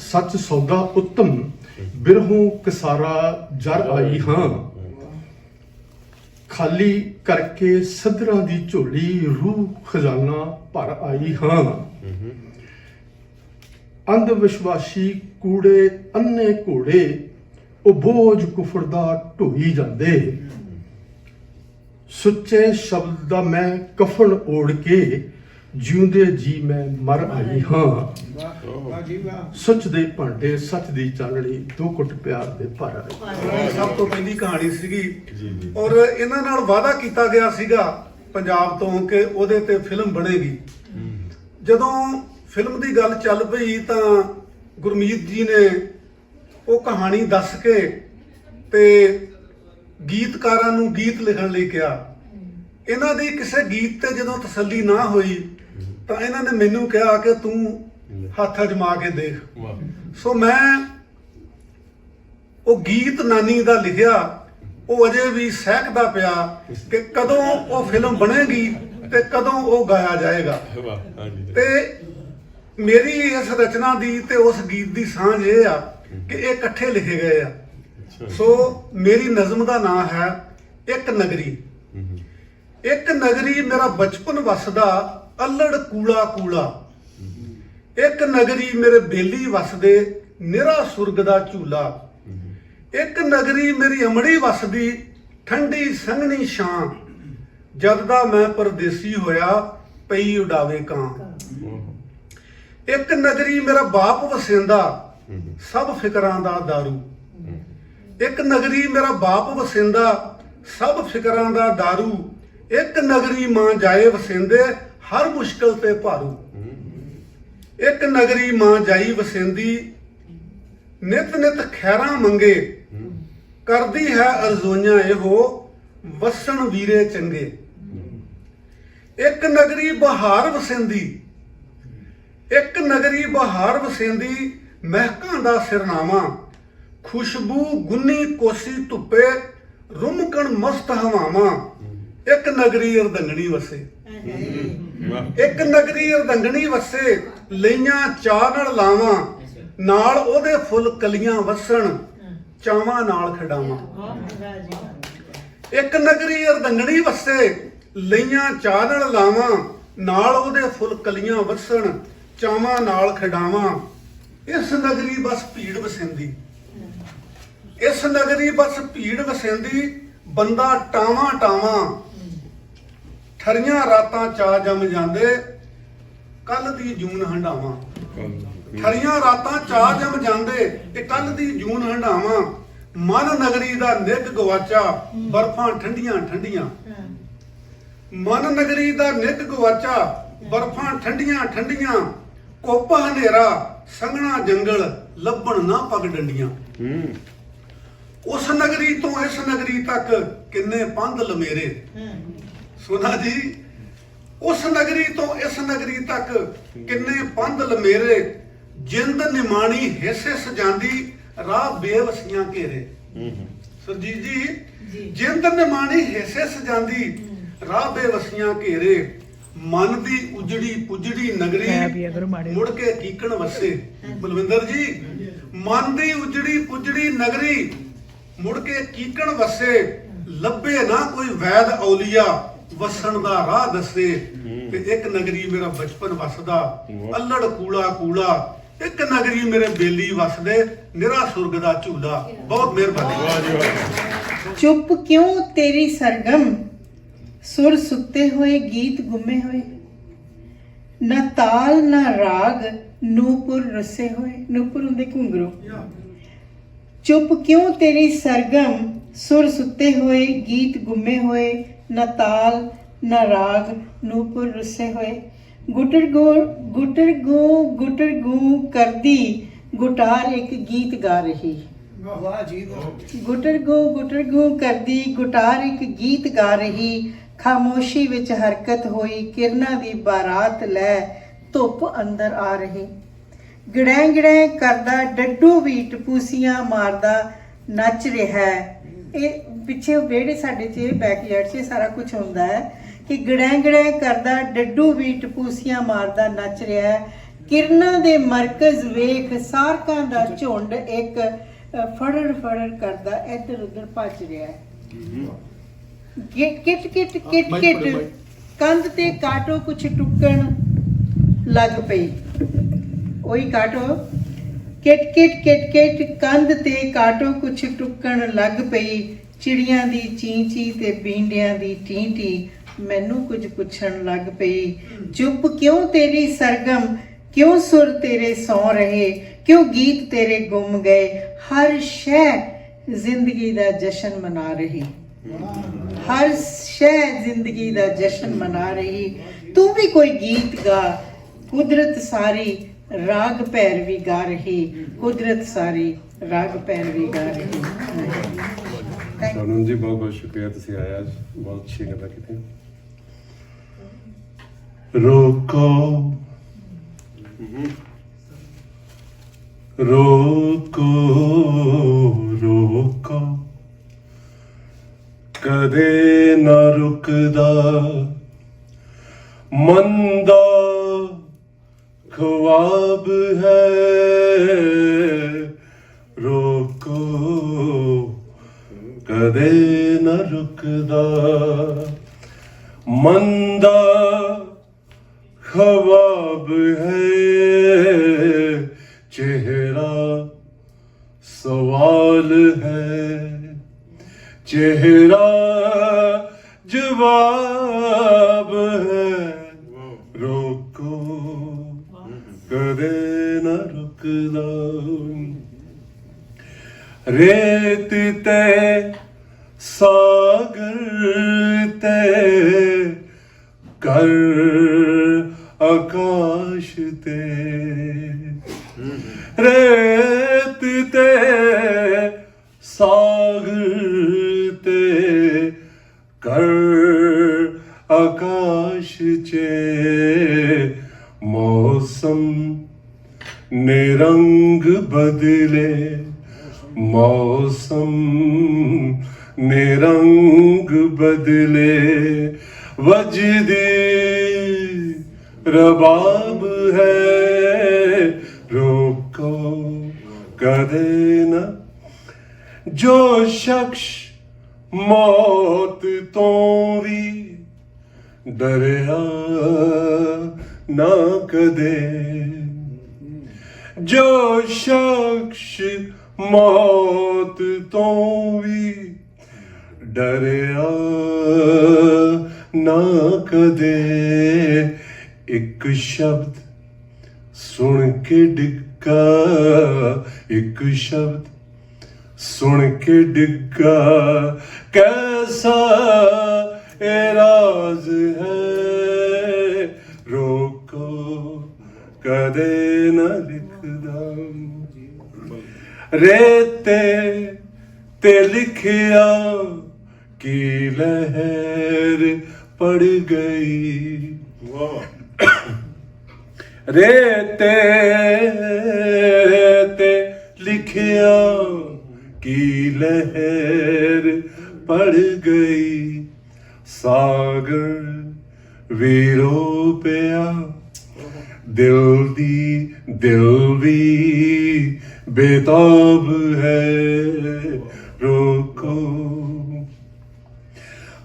ਸੱਚ ਸੌਦਾ ਉੱਤਮ, ਬਿਰਹੋਂ ਕਸਾਰਾ ਜਰ ਆਈ ਹਾਂ। ਖਾਲੀ ਕਰਕੇ ਸਦਰਾਂ ਦੀ ਝੋਲੀ, ਰੂਹ ਖਜ਼ਾਨਾ ਭਰ ਆਈ ਹਾਂ। ਅੰਧ ਵਿਸ਼ਵਾਸੀ ਕੂੜੇ ਅੰਨੇ ਘੋੜੇ, ਉਹ ਬੋਝ ਕੁਫਰ ਦਾ ਢੋਈ ਜਾਂਦੇ। ਸੁੱਚੇ ਸ਼ਬਦ ਦਾ ਮੈਂ ਕਫਨ ਓੜ ਕੇ, ਜਿਉਂਦੇ ਜੀ ਮੈਂ ਮਰ ਆਈ ਹਾਂ। ਸੁੱਚ ਦੇ ਭਾਂਡੇ ਸੱਚ ਦੀ ਚਾਨਣੀ, ਦੋ ਘੁੱਟ ਪਿਆਰ ਦੇ ਭਰ ਆਈ।
ਸਭ ਤੋਂ ਪਹਿਲੀ ਕਹਾਣੀ ਸੀਗੀ ਔਰ ਇਹਨਾਂ ਨਾਲ ਵਾਅਦਾ ਕੀਤਾ ਗਿਆ ਸੀਗਾ ਪੰਜਾਬ ਤੋਂ ਕਿ ਉਹਦੇ ਤੇ ਫਿਲਮ ਬਣੇਗੀ। ਜਦੋਂ ਫਿਲਮ ਦੀ ਗੱਲ ਚੱਲ ਪਈ ਤਾਂ ਗੁਰਮੀਤ ਜੀ ਨੇ ਉਹ ਕਹਾਣੀ ਦੱਸ ਕੇ ਤੇ ਗੀਤਕਾਰਾਂ ਨੂੰ ਗੀਤ ਲਿਖਣ ਲਈ ਕਿਹਾ। ਇਹਨਾਂ ਦੀ ਕਿਸੇ ਗੀਤ ਤੇ ਜਦੋਂ ਤਸੱਲੀ ਨਾ ਹੋਈ ਤਾਂ ਇਹਨਾਂ ਨੇ ਮੈਨੂੰ ਕਿਹਾ ਕਿ ਤੂੰ ਹੱਥ ਅਜਮਾ ਕੇ ਦੇਖ। ਸੋ ਮੈਂ ਉਹ ਗੀਤ ਨਾਨੀ ਦਾ ਲਿਖਿਆ, ਉਹ ਅਜੇ ਵੀ ਸਹਿਕਦਾ ਪਿਆ ਕਿ ਕਦੋਂ ਉਹ ਫਿਲਮ ਬਣੇਗੀ ਤੇ ਕਦੋਂ ਉਹ ਗਾਇਆ ਜਾਏਗਾ। ਤੇ ਮੇਰੀ ਇਸ ਰਚਨਾ ਦੀ ਤੇ ਉਸ ਗੀਤ ਦੀ ਸਾਂਝ ਇਹ ਆ ਕਿ ਇਹ ਇਕੱਠੇ ਲਿਖੇ ਗਏ ਆ। ਸੋ ਮੇਰੀ ਨਜ਼ਮ ਦਾ ਨਾਮ ਹੈ ਇੱਕ ਨਗਰੀ। ਇੱਕ ਨਗਰੀ ਮੇਰਾ ਬਚਪਨ ਵਸਦਾ, ਅਲੜ ਕੂੜਾ ਕੂੜਾ। ਇੱਕ ਨਗਰੀ ਮੇਰੇ ਬੇਲੀ ਵਸਦੇ, ਨਿਰਾ ਸੁਰਗ ਦਾ ਝੂਲਾ। ਇੱਕ ਨਗਰੀ ਮੇਰੀ ਅਮੜੀ ਵਸਦੀ, ਠੰਡੀ ਸੰਘਣੀ ਛਾਂ। ਜਦ ਦਾ ਮੈਂ ਪਰਦੇਸੀ ਹੋਇਆ, ਪਈ ਉਡਾਵੇ ਕਾਂ। ਇੱਕ ਨਗਰੀ ਮੇਰਾ ਬਾਪ ਵਸਿੰਦਾ, ਸਭ ਫਿਕਰਾਂ ਦਾ ਦਾਰੂ। ਇੱਕ ਨਗਰੀ ਮੇਰਾ ਬਾਪ ਵਸਿੰਦਾ, ਸਭ ਫਿਕਰਾਂ ਦਾ ਦਾਰੂ। ਇੱਕ ਨਗਰੀ ਮਾਂ ਜਾਏ ਵਸਿੰਦੇ, ਹਰ ਮੁਸ਼ਕਲ ਤੇ ਭਾਰੂ। ਇੱਕ ਨਗਰੀ ਮਾਂ ਜਾਈ ਵਸਿੰਦੀ, ਨਿਤ ਨਿਤ ਖੈਰਾਂ ਮੰਗੇ। ਕਰਦੀ ਹੈ ਅਰਜ਼ੋਈਆਂ ਇਹੋ, ਵਸਣ ਵੀਰੇ ਚੰਗੇ। ਇੱਕ ਨਗਰੀ ਬਹਾਰ ਵਸਿੰਦੀ, ਇੱਕ ਨਗਰੀ ਬਹਾਰ ਵਸਿੰਦੀ, ਮਹਿਕਾਂ ਦਾ ਸਿਰਨਾਵਾ। ਖੁਸ਼ਬੂ ਗੁੰਨੀ ਕੋਸੀ ਧੁੱਪੇ, ਰੁਮਕਣ ਮਸਤ ਹਵਾਵਾਂ। ਇੱਕ ਨਗਰੀ ਅਰਦੰਗਣੀ ਵਸੇ। ਇੱਕ ਨਗਰੀ ਅਰਦੰਗਣੀ ਵਸੇ, ਲਈਆਂ ਚਾਹ ਨਾਲ ਲਾਵਾਂ। ਨਾਲ ਉਹਦੇ ਫੁੱਲ ਕਲੀਆਂ ਵਸਣ, ਚਾਵਾਂ ਨਾਲ ਖਿਡਾਵਾਂ। ਇੱਕ ਨਗਰੀ ਅਰਦੰਗਣੀ ਵਸੇ, ਲਈਆਂ ਚਾਹ ਨਾਲ ਲਾਵਾਂ। ਨਾਲ ਉਹਦੇ ਫੁੱਲ ਕਲੀਆਂ ਵਸਣ, ਚਾਵਾਂ ਨਾਲ ਖਿਡਾਵਾਂ। ਇਸ ਨਗਰੀ ਬਸ ਭੀੜ ਵਸਿੰਦੀ, ਇਸ ਨਗਰੀ ਬਸ ਭੀੜ ਵਸਿੰਦੀ। ਬੰਦਾ ਟਾਵਾਂ ਟਾਵਾਂ, ਠਰੀਆਂ ਰਾਤਾਂ ਚਾ ਜੰਮ ਜਾਂਦੇ। ਕੱਲ ਦੀ ਜੂਨ ਹੰਡਾਵਾਂ, ਠਰੀਆਂ ਰਾਤਾਂ ਚਾ ਜੰਮ ਜਾਂਦੇ ਤੇ ਕੱਲ ਦੀ ਜੂਨ ਹੰਡਾਵਾਂ। ਮਨ ਨਗਰੀ ਦਾ ਨਿੱਘ ਗਵਾਚਾ, ਬਰਫਾਂ ਠੰਡੀਆਂ ਠੰਡੀਆਂ। ਮਨ ਨਗਰੀ ਦਾ ਨਿੱਘ ਗਵਾਚਾ, ਬਰਫਾਂ ਠੰਡੀਆਂ ਠੰਡੀਆਂ। ਕੋਪਾ ਹਨੇਰਾ, ਸੰਘਣਾ ਜੰਗਲ, ਲੱਭਣ ਨਾ ਪਗ ਡੰਡੀਆਂ। ਉਸ ਨਗਰੀ ਤੋਂ ਇਸ ਨਗਰੀ ਤੱਕ ਕਿੰਨੇ ਪੰਧ ਲਮੇਰੇ। ਸੁਨਾ ਜੀ, ਉਸ ਨਗਰੀ ਤੋਂ ਇਸ ਨਗਰੀ ਤੱਕ ਕਿੰਨੇ ਪੰਧ ਲਮੇਰੇ। ਜਿੰਦ ਨਿਮਾਣੀ ਹਿੱਸੇ ਸਜਾਂਦੀ, ਰਾਹ ਬੇਵਸੀਆਂ ਘੇਰੇ। ਸੁਰਜੀਤ ਜੀ, ਜਿੰਦ ਨਿਮਾਣੀ ਹਿੱਸੇ ਸਜਾਂਦੀ, ਰਾਹ ਬੇਵਸੀਆਂ ਘੇਰੇ। ਮਨ ਦੀ ਉਜੜੀ ਪੁਜੜੀ ਨਗਰੀ, ਮੁੜ ਕੇ ਕੀਕਣ ਵਸੇ। ਬਲਵਿੰਦਰ ਜੀ, ਮਨ ਦੀ ਉਜੜੀ ਪੁਜੜੀ ਨਗਰੀ, ਮੁੜ ਕੇ ਕੀਕਣ ਵਸੇ। ਲੱਭੇ ਨਾ ਕੋਈ ਵੈਦ ਔਲੀਆ, ਵਸਣ ਦਾ ਰਾਹ ਦੱਸੇ। ਤੇ ਇੱਕ ਨਗਰੀ ਮੇਰਾ ਬਚਪਨ ਵਸਦਾ, ਅਲੜ ਕੂੜਾ ਕੂੜਾ। ਇੱਕ ਨਗਰੀ ਮੇਰੇ ਬੇਲੀ ਵਸਦੇ, ਨਿਰਾ ਸੁਰਗ ਦਾ ਝੂਲਾ। ਬਹੁਤ ਮਿਹਰਬਾਨੀ।
ਚੁੱਪ ਕਿਉਂ ਤੇਰੀ ਸਰਗਮ, ਸੁਰ ਸੁੱਤੇ ਹੋਏ ਗੀਤ ਗੁੰਮੇ ਹੋਏ, ਨਾ ਤਾਲ ਨਾ ਰਾਗ ਨੂਪੁਰ ਰੁੱਸੇ ਹੋਏ। ਨੂਪੁਰ ਹੁੰਦੇ ਘੁੰਗਰੂ। ਚੁੱਪ ਕਿਉਂ ਤੇਰੀ ਸਰਗਮ, ਸੁਰ ਸੁੱਤੇ ਹੋਏ ਗੀਤ ਗੁੰਮੇ ਹੋਏ, ਨਾ ਤਾਲ ਨਾ ਰਾਗ ਨੂਪੁਰ ਰੁੱਸੇ ਹੋਏ। ਗੁਟਰ ਗੂ ਕਰਦੀ ਗੁਟਾਰ ਇੱਕ ਗੀਤ ਗਾ ਰਹੀ।
ਵਾਹ ਜੀ ਵਾਹ।
ਗੁਟਰ ਗੂ ਕਰਦੀ ਗੁਟਾਰ ਇੱਕ ਗੀਤ ਗਾ ਰਹੀ। ਖਾਮੋਸ਼ੀ ਵਿੱਚ ਹਰਕਤ ਹੋਈ, ਕਿਰਨਾਂ ਦੀ ਬਾਰਾਤ ਲੈ ਧੁੱਪ ਅੰਦਰ ਆ ਰਹੀ। ਗੜੈਂ ਗੜੈਂ ਕਰਦਾ ਡੱਡੂ ਵੀ ਟਪੂਸੀਆਂ ਮਾਰਦਾ ਨੱਚ ਰਿਹਾ ਹੈ। ਇਹ ਪਿੱਛੇ ਵਿਹੜੇ ਸਾਡੇ 'ਚ ਬੈਕਯਾਰਡ 'ਚ ਸਾਰਾ ਕੁਝ ਹੁੰਦਾ ਹੈ ਕਿ ਗੜੈਂ ਗੜੈਂ ਕਰਦਾ ਡੱਡੂ ਵੀ ਟਪੂਸੀਆਂ ਮਾਰਦਾ ਨੱਚ ਰਿਹਾ ਹੈ। ਕਿਰਨਾਂ ਦੇ ਮਰਕਜ਼ ਵੇਖ ਸਾਰਕਾਂ ਦਾ ਝੁੰਡ ਇੱਕ ਫੜੜ ਫੜੜ ਕਰਦਾ ਇੱਧਰ ਉੱਧਰ ਭੱਜ ਰਿਹਾ ਹੈ। ਕਿਟ ਕਿਟ ਕਿਟ ਕਿਟ ਕੰਧ ਤੇ ਕਾਟੋ ਕੁਛ ਟੁੱਕਣ ਲੱਗ ਪਈ। ਉਹੀ ਕਾਟੋ ਕਿਟ ਕਿਟ ਕਿਟ ਕਿਟ ਕੰਧ ਤੇ ਕਾਟੋ ਕੁਛ ਟੁੱਕਣ ਲੱਗ ਪਈ। ਚਿੜੀਆਂ ਦੀ ਚੀਂ ਚੀਂ ਤੇ ਬੀਂਡਿਆਂ ਦੀ ਟੀਂ ਟੀਂ ਮੈਨੂੰ ਕੁਝ ਪੁੱਛਣ ਲੱਗ ਪਈ। ਚੁੱਪ ਕਿਉਂ ਤੇਰੀ ਸਰਗਮ, ਕਿਉਂ ਸੁਰ ਤੇਰੇ ਸੌਂ ਰਹੇ, ਕਿਉਂ ਗੀਤ ਤੇਰੇ ਗੁੰਮ ਗਏ। ਹਰ ਸ਼ੈ ਜ਼ਿੰਦਗੀ ਦਾ ਜਸ਼ਨ ਮਨਾ ਰਹੀ, ਹਰ ਸ਼ੈ ਜ਼ਿੰਦਗੀ ਦਾ ਜਸ਼ਨ ਮਨਾ ਰਹੀ। ਤੂੰ ਵੀ ਕੋਈ ਗੀਤ ਗਾ, ਕੁਦਰਤ ਸਾਰੀ ਰਾਗ ਪੈਰਵੀ ਗਾ ਰਹੀ, ਕੁਦਰਤ ਸਾਰੀ ਰਾਗ ਪੈਰਵੀ ਗਾ ਰਹੀ।
सोनम जी बहुत बहुत शुक्रिया, तुसी आया, बहुत अच्छी गल्लां कीतियां।
रोको रोको रोको कदे ना रुकदा मंदा ख्वाब है। रोको कदे न रुकदा मंदा ख्वाब है। चेहरा सवाल है, चेहरा जवाब है। रोको कदे न रुकदा रेत ते सागर ते कर आकाश ते। रेत ते सागर ते कर आकाश चे। मौसम ने रंग बदले, मौसम ने रंग बदले। वजदी रबाब है। रोको कदे न जो शख्स मौत तो भी डरिया ना कदे। जो शख्स मौत तो भी डरिया ना कदे। एक शब्द सुन के डिग्गा, एक शब्द सुन के डिग्गा। कैसा एराज है। रोको कदे न लिखदा रेते ते लिखिया की लहर पड़ गई। रेते ते लिखिया की लहर पड़ गई। सागर वीरो पिया दिल भी बेताब है। रोको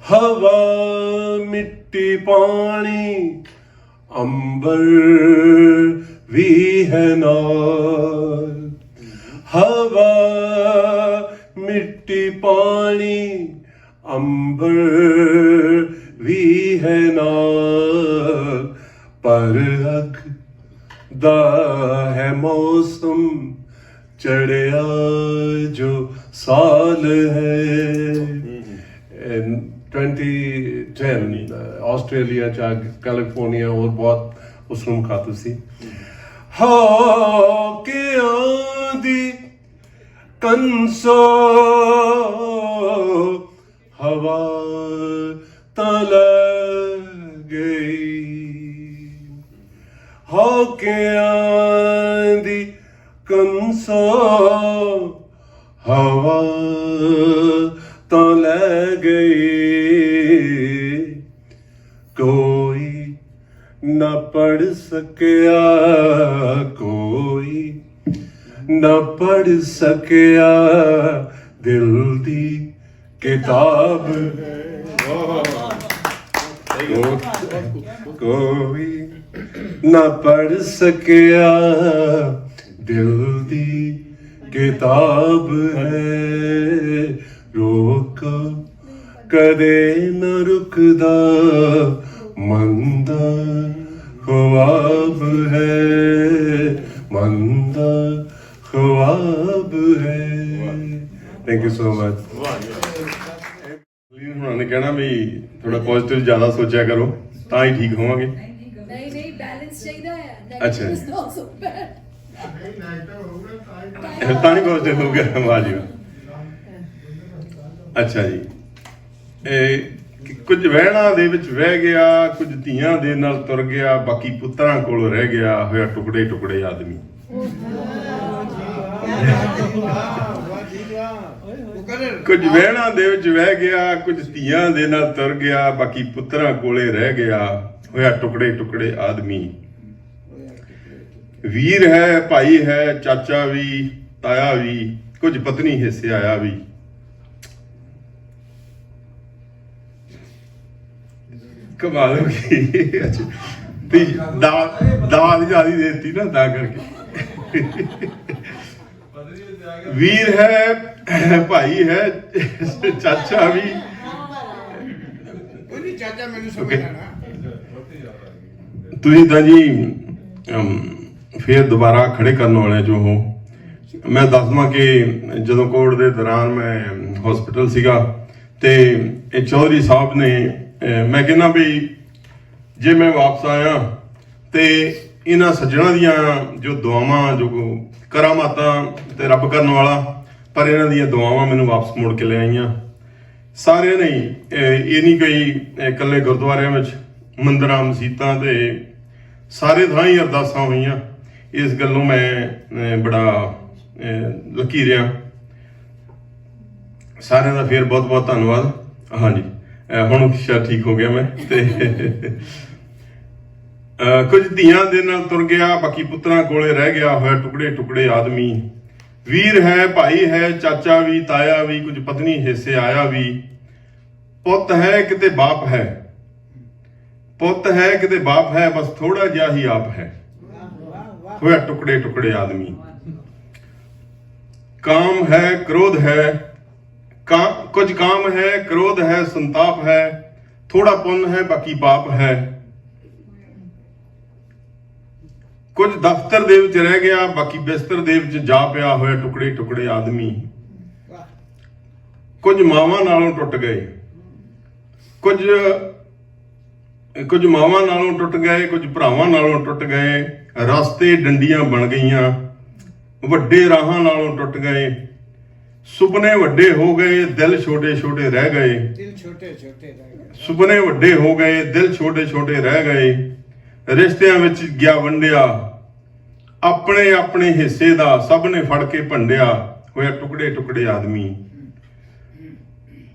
हवा मिट्टी पानी अंबर भी है नाल। हवा मिट्टी पानी
अंबर भी है नाल पर अख दा है मौसम चढ़िया जो साल है। In 2010 ऑस्ट्रेलिया च कैलिफोर्निया और बहुत उसनूं खातू सी हाँ के आंधी कंसो हवा तल गई हाँ के आंधी कंसो हवा तल गई कोई न पढ़ सकिया कोई न पढ़ सकिया दिल दी किताब कोई न पढ़ सकिया दिल दी किताब है रोक कदे न रुकदा मंदा ख्वाब है मंदा ख्वाब है। Thank you so much. उन्होंने कहना भी थोड़ा पॉजिटिव ज्यादा सोचा करो ਤਾਂ ਹੀ ਠੀਕ ਹੋਵਾਂਗੇ।
नहीं बैलेंस चाहिए है।
अच्छा।
Negative is not so bad।
ਤਾਂ ਨਹੀਂ ਪੋਜ਼ਿਟਿਵ ਹੋ ਗਿਆ ਵਾਹ ਜੀ। ਅੱਛਾ ਜੀ ਇਹ ਕੁਝ ਵਹਿਣਾ ਦੇ ਵਿੱਚ ਵਹਿ ਗਿਆ ਕੁਝ ਧੀਆਂ ਦੇ ਨਾਲ ਤੁਰ ਗਿਆ ਬਾਕੀ ਪੁੱਤਰਾਂ ਕੋਲ ਰਹਿ ਗਿਆ ਹੋਇਆ ਟੁਕੜੇ ਟੁਕੜੇ ਆਦਮੀ। ਕੁਝ ਵਹਿਣਾ ਦੇ ਵਿੱਚ ਵਹਿ ਗਿਆ ਕੁਝ ਧੀਆਂ ਦੇ ਨਾਲ ਤੁਰ ਗਿਆ ਬਾਕੀ ਪੁੱਤਰਾਂ ਕੋਲੇ ਰਹਿ ਗਿਆ ਹੋਇਆ ਟੁਕੜੇ ਟੁਕੜੇ ਆਦਮੀ। ਵੀਰ ਹੈ ਭਾਈ ਹੈ ਚਾਚਾ ਵੀ ਤਾਇਆ ਵੀ ਕੁਝ ਪਤਨੀ ਹਿੱਸੇ ਆਇਆ ਵੀ। ਕਮਾਲ ਹੋ ਗਈ। ਅੱਛਾ ਤੇ ਦਾਲ ਜਿਆਦੀ ਦੇਤੀ ਨਾ ਤਾਂ ਕਰਕੇ। ਵੀਰ ਹੈ ਭਾਈ ਹੈ ਚਾਚਾ ਵੀ
ਉਹਦੀ ਚਾਚਾ ਮੈਨੂੰ ਸਮਝ ਆਣਾ
ਤੁਸੀਂ ਤਾਂ ਜੀ ਫੇਰ ਦੁਬਾਰਾ ਖੜੇ ਕਰਨ ਵਾਲੇ ਜੋ ਹੋ। ਮੈਂ ਦੱਸਵਾਂ ਕਿ ਜਦੋਂ ਕੋਵਿਡ ਦੇ ਦੌਰਾਨ ਮੈਂ ਹਸਪੀਟਲ ਸੀਗਾ ਤੇ ਇਹ ਚੌਧਰੀ ਸਾਹਿਬ ਨੇ ਮੈਂ ਕਹਿੰਦਾ ਵੀ ਜੇ ਮੈਂ ਵਾਪਸ ਆਇਆ ਤੇ ਇਹਨਾਂ ਸੱਜਣਾ ਦੀਆਂ ਜੋ ਦੁਆਵਾਂ ਜੋ ਕਰਾਮਾਤਾਂ ਤੇ ਰੱਬ ਕਰਨ ਵਾਲਾ ਪਰ ਇਹਨਾਂ ਦੀਆਂ ਦੁਆਵਾਂ ਮੈਨੂੰ ਵਾਪਸ ਮੁੜ ਕੇ ਲੈ ਆਈਆਂ ਸਾਰਿਆਂ ਨੇ। ਇਹ ਨਹੀਂ ਕੋਈ ਇਕੱਲੇ ਗੁਰਦੁਆਰਿਆਂ ਵਿੱਚ ਮੰਦਰਾਂ ਮਸੀਤਾਂ ਤੇ ਸਾਰੇ ਥਾਂ ਹੀ ਅਰਦਾਸਾਂ ਹੋਈਆਂ। ਇਸ ਗੱਲੋਂ ਮੈਂ ਬੜਾ ਲੱਕੀ ਰਿਹਾ। ਸਾਰਿਆਂ ਦਾ ਫੇਰ ਬਹੁਤ ਬਹੁਤ ਧੰਨਵਾਦ। ਹਾਂਜੀ ਹੁਣ ਸ਼ਾਇਦ ਠੀਕ ਹੋ ਗਿਆ ਮੈਂ ਤੇ ਕੁਝ ਧੀਆਂ ਦੇ ਨਾਲ ਤੁਰ ਗਿਆ ਬਾਕੀ ਪੁੱਤਰਾਂ ਕੋਲੇ ਰਹਿ ਗਿਆ ਹੋਇਆ ਟੁਕੜੇ ਟੁਕੜੇ ਆਦਮੀ। ਵੀਰ ਹੈ ਭਾਈ ਹੈ ਚਾਚਾ ਵੀ ਤਾਇਆ ਵੀ ਕੁਝ ਪਤਨੀ ਹਿੱਸੇ ਆਇਆ ਵੀ। ਪੁੱਤ ਹੈ ਕਿਤੇ ਬਾਪ ਹੈ ਪੁੱਤ ਹੈ ਕਿਤੇ ਬਾਪ ਹੈ ਬਸ ਥੋੜਾ ਜਿਹਾ ਹੀ ਆਪ ਹੈ ਹੋਇਆ ਟੁਕੜੇ ਟੁਕੜੇ ਆਦਮੀ। ਕਾਮ ਹੈ ਕ੍ਰੋਧ ਹੈ ਕੁਝ ਕਾਮ ਹੈ ਕ੍ਰੋਧ ਹੈ ਸੰਤਾਪ ਹੈ ਥੋੜਾ ਪੁੰਨ ਹੈ ਬਾਕੀ ਪਾਪ ਹੈ। ਕੁਝ ਦਫ਼ਤਰ ਦੇ ਵਿੱਚ ਰਹਿ ਗਿਆ ਬਾਕੀ ਬਿਸਤਰ ਦੇ ਵਿੱਚ ਜਾ ਪਿਆ ਹੋਇਆ ਟੁਕੜੇ ਟੁਕੜੇ ਆਦਮੀ। ਕੁਝ ਮਾਵਾਂ ਨਾਲੋਂ ਟੁੱਟ ਗਏ ਕੁਝ ਮਾਵਾਂ ਨਾਲੋਂ ਟੁੱਟ ਗਏ ਕੁਝ ਭਰਾਵਾਂ ਨਾਲੋਂ ਟੁੱਟ ਗਏ। ਰਸਤੇ ਡੰਡੀਆਂ ਬਣ ਗਈਆਂ ਵੱਡੇ ਰਾਹਾਂ ਨਾਲੋਂ ਟੁੱਟ ਗਏ। ਸੁਪਨੇ ਵੱਡੇ ਹੋ ਗਏ ਦਿਲ ਛੋਟੇ ਛੋਟੇ ਰਹਿ ਗਏ।
ਦਿਲ ਛੋਟੇ ਛੋਟੇ ਰਹਿ ਗਏ
ਸੁਪਨੇ ਵੱਡੇ ਹੋ ਗਏ ਦਿਲ ਛੋਟੇ ਛੋਟੇ ਰਹਿ ਗਏ। ਰਿਸ਼ਤਿਆਂ ਵਿੱਚ ਗਿਆ ਵੰਡਿਆ ਆਪਣੇ ਆਪਣੇ ਹਿੱਸੇ ਦਾ ਸਭ ਨੇ ਫੜ ਕੇ ਭੰਡਿਆ ਹੋਇਆ ਟੁਕੜੇ ਟੁਕੜੇ ਆਦਮੀ।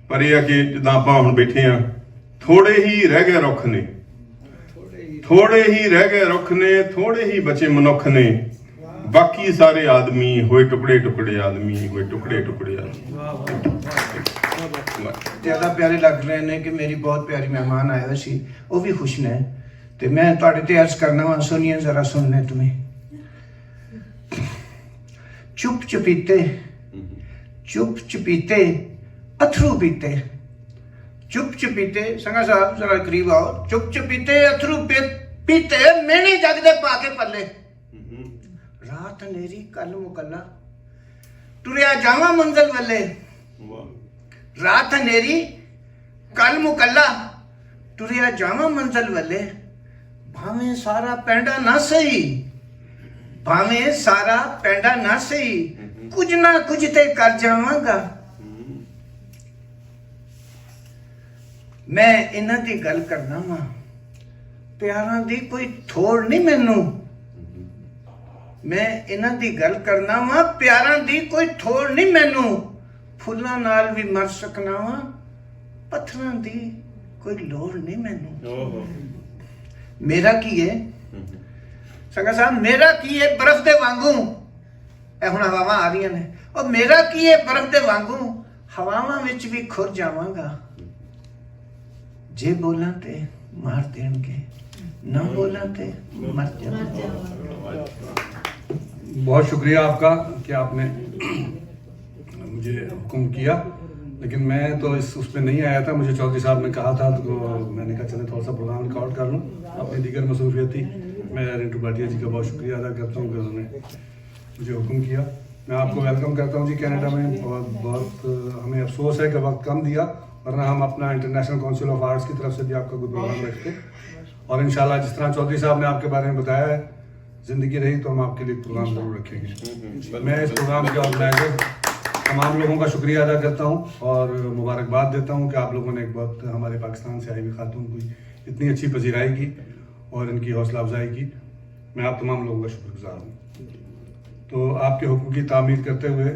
ਪਰ ਇਹ ਆ ਕਿ ਜਿੱਦਾਂ ਆਪਾਂ ਹੁਣ ਬੈਠੇ ਆ ਥੋੜੇ ਹੀ ਰਹਿ ਗਏ ਰੁੱਖ ਨੇ ਥੋੜੇ ਹੀ ਰਹਿ ਗਏ ਰੁੱਖ ਨੇ ਥੋੜੇ ਹੀ ਬਚੇ ਮਨੁੱਖ ਨੇ ਬਾਕੀ ਸਾਰੇ ਆਦਮੀ ਹੋਏ ਟੁਕੜੇ ਟੁਕੜੇ ਆਦਮੀ ਹੋਏ ਟੁਕੜੇ ਟੁਕੜੇ ਆਦਮੀ।
ਜ਼ਿਆਦਾ ਪਿਆਰੇ ਲੱਗ ਰਹੇ ਨੇ ਕਿ ਮੇਰੀ ਬਹੁਤ ਪਿਆਰੀ ਮਹਿਮਾਨ ਆਇਆ ਹੋਇਆ ਸੀ ਉਹ ਵੀ ਖੁਸ਼ ਨੇ ਤੇ ਮੈਂ ਤੁਹਾਡੇ ਤੇ ਅਰਜ਼ ਕਰਨਾ ਵਾ ਸੁਣੀਏ ਜ਼ਰਾ ਸੁਣ ਲੈ तुम्हें। चुप चुपीते अथरू पीते चुप चपीते, संगा साहब जरा करीब आओ, चुप चपीते अथरू पीते मैंने जगदे पाके पल्ले, रात नेरी कल मुकल्ला, टुरिया जावा मंजिल वाले, रात नेरी कल मुकल्ला, टुरिया जावा मंजिल वाले, भावें सारा पेंडा ना सही, भावें सारा पेंडा ना सही, कुछ ना कुछ ते कर जावांगा। मैं इन्हां दी गल करना वा, प्यारां दी कोई थोड़ नहीं मैनू, मैं इन्हां दी गल करना वा, प्यारां दी कोई थोड़ नहीं मैनू, फुल्लां नाल भी मर सकना वा, पत्थरां दी कोई लोड़ नहीं मैनू। मेरा की है संगा साहब, मेरा की है बर्फ दे वांगू, ए हुण हवावां आ रही ने, और मेरा की है बर्फ दे वांगू, हवावां विच भी खुर जावांगा, जे बोलां ते मार देणगे, ना बोलां ते मर जावांगा।
बहुत शुक्रिया आपका कि आपने मुझे हुक्म किया, लेकिन मैं तो उसमें नहीं आया था। मुझे चौधरी साहब ने कहा था तो मैंने कहा चले थोड़ा सा प्रोग्राम रिकॉर्ड कर लूँ, अपनी दीगर मसरूफियत थी। मैं रिंटू भाटिया जी का बहुत शुक्रिया अदा करता हूँ कि उन्होंने मुझे हुक्म किया। मैं आपको वेलकम करता हूँ जी कनाडा में। बहुत हमें अफसोस है कि वक्त कम दिया, वरना हम अपना इंटरनेशनल काउंसिल ऑफ आर्ट्स की तरफ से भी आपका कोई प्रोग्राम रखते, और इंशाल्लाह जिस तरह चौधरी साहब ने आपके बारे में बताया है, जिंदगी रही तो हम आपके लिए प्रोग्राम जरूर रखेंगे। मैं इस प्रोग्राम के ऑर्गेनाइजर तमाम लोगों का शुक्रिया अदा करता हूँ और मुबारकबाद देता हूँ कि आप लोगों ने एक वक्त हमारे पाकिस्तान से आई हुई खातून की इतनी अच्छी पजीराई की और इनकी हौसला अफजाई की। मैं आप तमाम लोगों का शुक्रगुजार हूँ। तो आपके हुक्म की तामीर करते हुए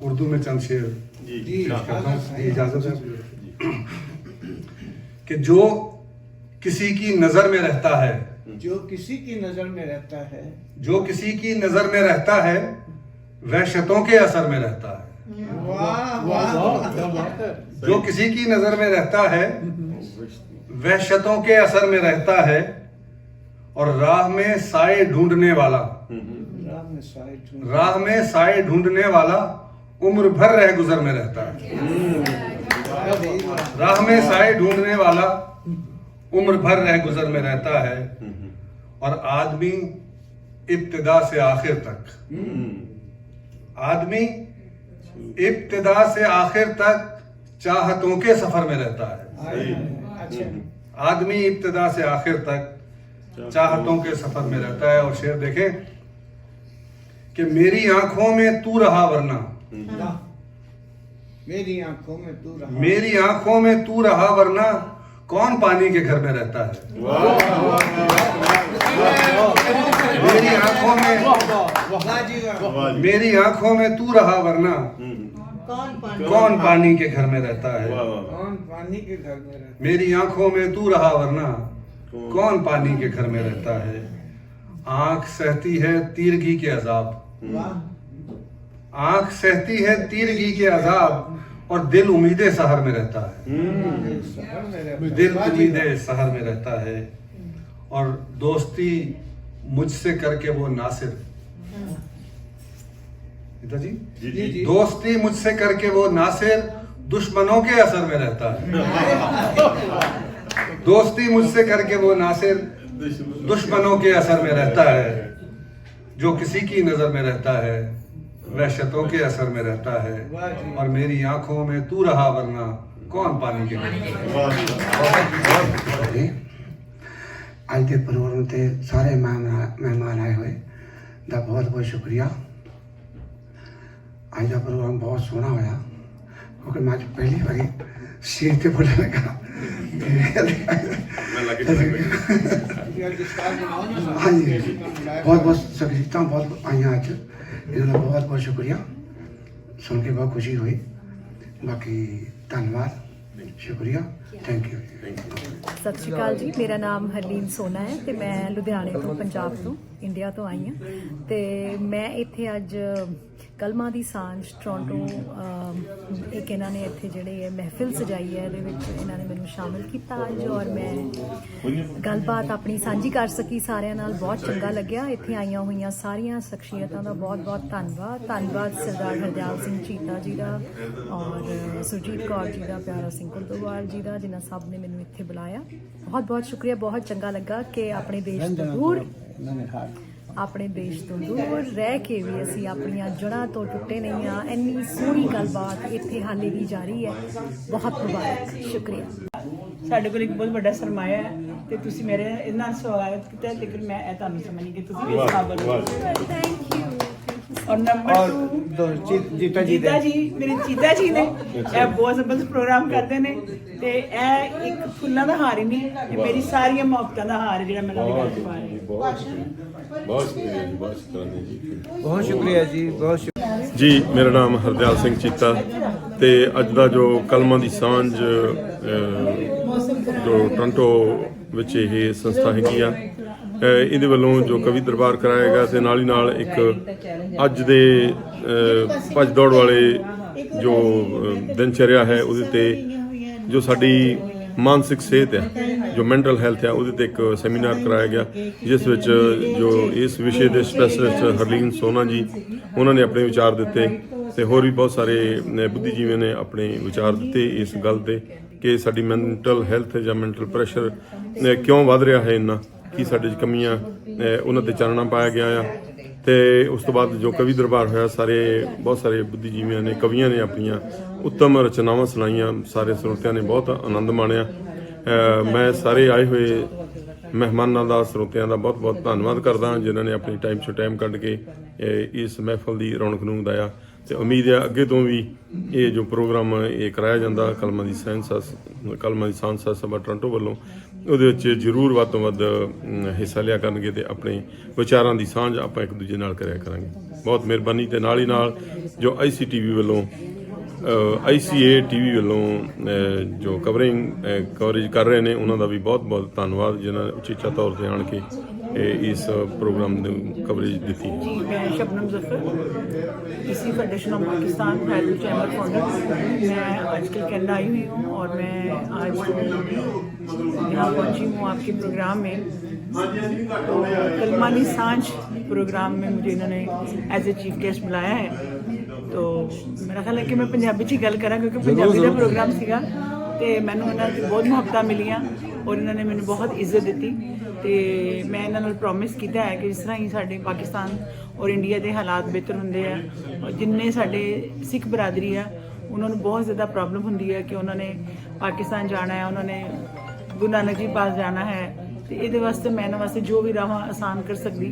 उर्दू में चंद शेर करता हूँ, इजाजत है कि जो किसी की नजर में रहता है,
जो किसी की नजर में रहता है,
जो किसी की नजर में रहता है, वहशतों के असर में रहता है। जो किसी की नजर में रहता है, वहशतों के असर में रहता है, और राह में साए ढूंढने वाला, राह में साए ढूंढने वाला उम्र भर रह गुजर में रहता है। राह में साए ढूंढने वाला उम्र भर रह गुजर में रहता है, और आदमी इब्तिदा से आखिर तक, आदमी इब्तिदा से आखिर तक चाहतों के सफर में रहता है। आदमी इब्तिदा से आखिर तक चाहतों के सफर में रहता है। और शेर देखें कि मेरी आंखों में तू रहा वरना,
मेरी आंखों में तू रहा,
मेरी आंखों में तू रहा वरना कौन पानी के घर में रहता है। मेरी आंखों में, मेरी आंखों में तू रहा वरना कौन पानी के घर में रहता है।
कौन पानी के घर में रहता,
मेरी आंखों में तू रहा वरना कौन पानी के घर में रहता है। आंख सहती है तीरगी के अजाब, आंख सहती है तीरगी के अजाब, और दिल उम्मीदे सहर में रहता है। दिल उम्मीदे सहर में रहता है। और दोस्ती मुझसे करके वो नासिर, जी दोस्ती मुझसे करके वो नासिर दुश्मनों के असर में रहता है। दोस्ती मुझसे करके वो नासिर दुश्मनों के असर में रहता है। जो किसी की नजर में रहता है, वहशतों के असर में रहता है, और मेरी आंखों में तू रहा वरना कौन पानी के घर में रहता है।
ਅੱਜ ਦੇ ਪ੍ਰੋਗਰਾਮ ਤੇ ਸਾਰੇ ਮਹਿਮਾਨ ਆਏ ਹੋਏ ਦਾ ਬਹੁਤ ਬਹੁਤ ਸ਼ੁਕਰੀਆ। ਅੱਜ ਦਾ ਪ੍ਰੋਗਰਾਮ ਬਹੁਤ ਸੋਹਣਾ ਹੋਇਆ, ਕਿਉਂਕਿ ਮੈਂ ਅੱਜ ਪਹਿਲੀ ਵਾਰੀ ਸੀਟ ਤੇ ਬੋਲਣ ਲੱਗਾ। ਹਾਂਜੀ, ਬਹੁਤ ਬਹੁਤ ਸਕਰੀਤਾਂ ਬਹੁਤ ਆਈਆਂ ਅੱਜ, ਇਹਨਾਂ ਦਾ ਬਹੁਤ ਬਹੁਤ ਸ਼ੁਕਰੀਆ। ਸੁਣ ਕੇ ਬਹੁਤ ਖੁਸ਼ੀ ਹੋਈ। ਬਾਕੀ ਧੰਨਵਾਦ, ਸ਼ੁਕਰੀਆ, ਥੈਂਕ ਯੂ।
ਸਤਿ ਸ਼੍ਰੀ ਅਕਾਲ ਜੀ, ਮੇਰਾ ਨਾਮ ਹਰਲੀਨ ਸੋਨਾ ਹੈ ਤੇ ਮੈਂ ਲੁਧਿਆਣੇ ਤੋਂ, ਪੰਜਾਬ ਤੋਂ, ਇੰਡੀਆ ਤੋਂ ਆਈ ਹਾਂ। ਤੇ ਮੈਂ ਇੱਥੇ ਅੱਜ ਕਲਮਾਂ ਦੀ ਸਾਂਝ ਟੋਰਾਂਟੋ ਇੱਕ ਇਹਨਾਂ ਨੇ ਇੱਥੇ ਜਿਹੜੇ ਹੈ ਮਹਿਫਿਲ ਸਜਾਈ ਹੈ, ਇਹਦੇ ਵਿੱਚ ਇਹਨਾਂ ਨੇ ਮੈਨੂੰ ਸ਼ਾਮਿਲ ਕੀਤਾ ਅੱਜ, ਔਰ ਮੈਂ ਗੱਲਬਾਤ ਆਪਣੀ ਸਾਂਝੀ ਕਰ ਸਕੀ ਸਾਰਿਆਂ ਨਾਲ। ਬਹੁਤ ਚੰਗਾ ਲੱਗਿਆ। ਇੱਥੇ ਆਈਆਂ ਹੋਈਆਂ ਸਾਰੀਆਂ ਸ਼ਖਸੀਅਤਾਂ ਦਾ ਬਹੁਤ ਬਹੁਤ ਧੰਨਵਾਦ ਸਰਦਾਰ ਹਰਦਿਆਲ ਸਿੰਘ ਚੀਤਾ ਜੀ ਦਾ ਔਰ ਸੁਰਜੀਤ ਕੌਰ ਜੀ ਦਾ, ਪਿਆਰਾ ਸਿੰਘ ਕੁਲਦੋਵਾਲ ਜੀ ਦਾ, ਜਿਨ੍ਹਾਂ ਸਭ ਨੇ ਮੈਨੂੰ ਇੱਥੇ ਬੁਲਾਇਆ। ਬਹੁਤ ਬਹੁਤ ਸ਼ੁਕਰੀਆ। ਬਹੁਤ ਚੰਗਾ ਲੱਗਾ ਕਿ ਆਪਣੇ ਦੇਸ਼ ਤੋਂ ਦੂਰ ਰਹਿ ਕੇ ਵੀ ਅਸੀਂ ਆਪਣੀਆਂ ਜੜ੍ਹਾਂ ਤੋਂ ਟੁੱਟੇ ਨਹੀਂ ਹਾਂ। ਇੰਨੀ ਸੋਹਣੀ ਗੱਲਬਾਤ ਇੱਥੇ ਹਾਲੇ ਵੀ ਜਾਰੀ ਹੈ। ਬਹੁਤ ਮੁਬਾਰਕ। ਸ਼ੁਕਰੀਆ।
ਸਾਡੇ ਕੋਲ ਇੱਕ ਬਹੁਤ ਵੱਡਾ ਸਰਮਾਇਆ ਹੈ ਤੇ ਤੁਸੀਂ ਮੇਰੇ ਇਹਨਾਂ ਸਵਾਗਤ ਕੀਤਾ, ਲੇਕਿਨ ਮੈਂ ਇਹ ਤੁਹਾਨੂੰ ਸਮਝਣੀ ਕਿ ਤੁਸੀਂ ਵੀ ਇਸ ਕਾਬਲ ਹੋ।
Thank you.
और नंबर 2
जीता
जी मेरे चीता जी ने बहुत जबरदस्त प्रोग्राम करते हैं ते एक फुल्लां दा हार ही नहीं, ये मेरी सारियां मोहब्बतां दा हार है जिहड़ा मैं उन्हां दे गल पा रही हूं।
बहुत शुक्रिया जी, बहुत शुक्रिया
जी। मेरा नाम हरदयाल सिंह चीता ते अज दा जो कलमां दी सांझ जो टोरंटो ਵਿੱਚ ਇਹ ਸੰਸਥਾ ਹੈਗੀ ਆ, ਇਹਦੇ ਵੱਲੋਂ ਜੋ ਕਵੀ ਦਰਬਾਰ ਕਰਾਏਗਾ ਤੇ ਨਾਲ ਹੀ ਨਾਲ ਇੱਕ ਅੱਜ ਦੇ ਭੱਜ ਦੌੜ ਵਾਲੇ ਜੋ ਦਿਨਚਰਿਆ ਹੈ ਉਹਦੇ ਤੇ ਜੋ ਸਾਡੀ ਮਾਨਸਿਕ ਸਿਹਤ ਹੈ, ਜੋ ਮੈਂਟਲ ਹੈਲਥ ਹੈ, ਉਹਦੇ ਤੇ ਇੱਕ ਸੈਮੀਨਾਰ ਕਰਾਇਆ ਗਿਆ, ਜਿਸ ਵਿੱਚ ਜੋ ਇਸ ਵਿਸ਼ੇ ਦੇ ਸਪੈਸ਼ਲਿਸਟ ਹਰਲੀਨ ਸੋਨਾ ਜੀ ਉਹਨਾਂ ਨੇ ਆਪਣੇ ਵਿਚਾਰ ਦਿੱਤੇ ਤੇ ਹੋਰ ਵੀ ਬਹੁਤ ਸਾਰੇ ਬੁੱਧੀਜੀਵੀਆਂ ਨੇ ਆਪਣੇ ਵਿਚਾਰ ਦਿੱਤੇ ਇਸ ਗੱਲ ਤੇ ਕਿ ਸਾਡੀ ਮੈਂਟਲ ਹੈਲਥ ਜਾਂ ਮੈਂਟਲ ਪ੍ਰੈਸ਼ਰ ਕਿਉਂ ਵੱਧ ਰਿਹਾ ਹੈ, ਇੰਨਾ ਕੀ ਸਾਡੇ 'ਚ ਕਮੀਆਂ ਉਹਨਾਂ ਤੇ ਚਾਨਣਾ ਪਾਇਆ ਗਿਆ ਆ। ਤੇ ਉਸ ਤੋਂ ਬਾਅਦ ਜੋ ਕਵੀ ਦਰਬਾਰ ਹੋਇਆ, ਬਹੁਤ ਸਾਰੇ ਬੁੱਧੀਜੀਵੀਆਂ ਨੇ, ਕਵੀਆਂ ਨੇ ਆਪਣੀਆਂ ਉੱਤਮ ਰਚਨਾਵਾਂ ਸੁਣਾਈਆਂ। ਸਾਰੇ ਸਰੋਤਿਆਂ ਨੇ ਬਹੁਤ ਆਨੰਦ ਮਾਣਿਆ। ਮੈਂ ਸਾਰੇ ਆਏ ਹੋਏ ਮਹਿਮਾਨਾਂ ਦਾ, ਸਰੋਤਿਆਂ ਦਾ ਬਹੁਤ ਬਹੁਤ ਧੰਨਵਾਦ ਕਰਦਾ ਹਾਂ ਜਿਨ੍ਹਾਂ ਨੇ ਆਪਣੀ ਟਾਈਮ 'ਚੋਂ ਟਾਈਮ ਕੱਢ ਕੇ ਇਸ ਮਹਿਫਲ ਦੀ ਰੌਣਕ ਨੂੰ ਵਧਾਇਆ। ਤੇ ਉਮੀਦ ਹੈ ਅੱਗੇ ਤੋਂ ਵੀ ਇਹ ਜੋ ਪ੍ਰੋਗਰਾਮ ਇਹ ਕਰਾਇਆ ਜਾਂਦਾ ਕਲਮਾਂ ਦੀ ਸਾਂਝ ਸਭਾ ਟੋਰਾਂਟੋ ਵੱਲੋਂ, ਉਹਦੇ ਵਿੱਚ ਜ਼ਰੂਰ ਵੱਧ ਤੋਂ ਵੱਧ ਹਿੱਸਾ ਲਿਆ ਕਰਨਗੇ ਤੇ ਆਪਣੇ ਵਿਚਾਰਾਂ ਦੀ ਸਾਂਝ ਆਪਾਂ ਇੱਕ ਦੂਜੇ ਨਾਲ ਕਰਿਆ ਕਰਾਂਗੇ। ਬਹੁਤ ਮਿਹਰਬਾਨੀ। ਤੇ ਨਾਲ ਹੀ ਨਾਲ ਜੋ ICTV ਵੱਲੋਂ ICA TV ਵੱਲੋਂ ਜੋ ਕਵਰੇਜ ਕਰ ਰਹੇ ਨੇ ਉਹਨਾਂ ਦਾ ਵੀ ਬਹੁਤ ਬਹੁਤ ਧੰਨਵਾਦ, ਜਿਨ੍ਹਾਂ ਨੇ ਉਚੇਚਾ ਤੌਰ ਤੇ ਆਣ ਕੇ इस प्रोग्राम ने कवरेज दी थी।
जी, मैं शबनम जफर, इसी federation of Pakistan health chamber founder. मैं आजकल कनाडा आई हुई हूँ और मैं आज यहाँ पहुँची हूँ आपके प्रोग्राम में। तो कलमां दी सांझ प्रोग्राम में मुझे इन्होंने एज ए चीफ गेस्ट बुलाया है। तो मेरा ख्याल है कि मैं पंजाबी च गल करा क्योंकि पंजाबी का प्रोग्राम सीगा ते मैनूं उन्हां दी बहुत मुहब्बतां मिलियां और इन्होंने मैनूं बहुत इज्जत दी। तो मैं इन्होंने प्रॉमिस किया है कि जिस तरह ही साढ़े पाकिस्तान और इंडिया के हालात बेहतर होंगे हैं और जिन्ने साढ़े सिख बरादरी है उन्होंने बहुत ज़्यादा प्रॉब्लम होंगी है कि उन्होंने पाकिस्तान जाना है, उन्होंने गुरु नानक जी पास जाना है, तो ये वास्ते मैं इन्होंने वास्ते जो भी राह आसान कर सकती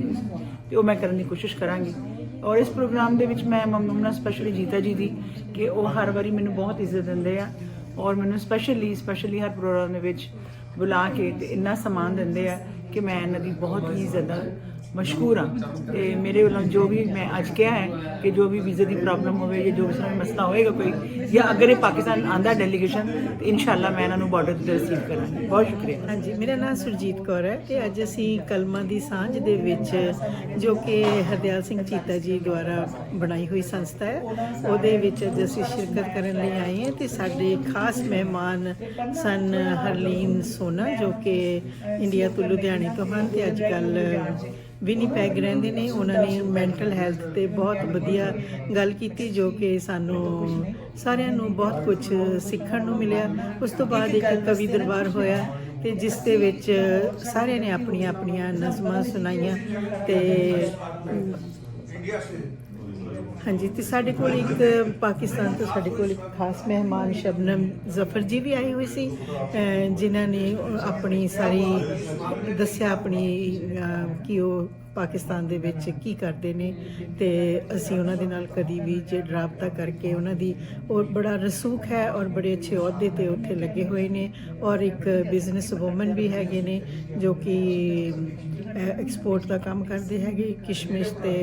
तो मैं करने की कोशिश कराँगी। और इस प्रोग्राम के मैं ममनूना स्पैशली जीता जी की कि वो हर बारी मैंने बहुत इज्जत देंगे हैं और मैंने स्पैशली हर प्रोग्राम के बुला के इन्ना समान देंगे हैं कि मैं इन्हों की बहुत ही ज़्यादा मशहूर हाँ। तो मेरे वालों जो भी मैं अज कहा है कि जो भी वीज़े की प्रॉब्लम हो या जो भी मसला होएगा कोई या अगर ये पाकिस्तान आंदा डेलीगेशन तो इंशाल्लाह मैं इन्हों बॉर्डर पर रिसीव करांगी। बहुत शुक्रिया।
हाँ जी, मेरा नाम सुरजीत कौर है तो अज असी कलमां दी सांझ दे विच जो कि हरदयाल सिंह चीता जी द्वारा बनाई हुई संस्था है उहदे विच अज असी शिरकत करन लई आए हैं। तो साडे खास मेहमान सन हरलीन सोना जो कि इंडिया तो लुधियाने तो हैं तो अजकल विनीपैग रहंदे ने। उन्होंने मैंटल हैल्थ ते बहुत वधिया गल कीती जो कि सानू सारिਆਂ ਨੂੰ बहुत कुछ सीखण नूं मिलिया। उस तो बाद एक कवि दरबार होया ते जिस दे विच सारिਆਂ ने अपनियां अपनियां नज़मां सुनाइयां ते हाँ जी। तो साढ़े को एक पाकिस्तान तो साढ़े को एक खास मेहमान शबनम जफर जी भी आए हुए सी जिन्होंने अपनी सारी दस्या अपनी कि वो पाकिस्तान दे विच की करते हैं तो असी उन्हां दे नाल कदी भी जे राबता करके उन्हां दी और बड़ा रसूख है और बड़े अच्छे अहुदे ते उत्थे लगे हुए ने और एक बिजनेस वूमन भी हैगे ने जो कि एक्सपोर्ट का काम करते हैगे किशमिश ते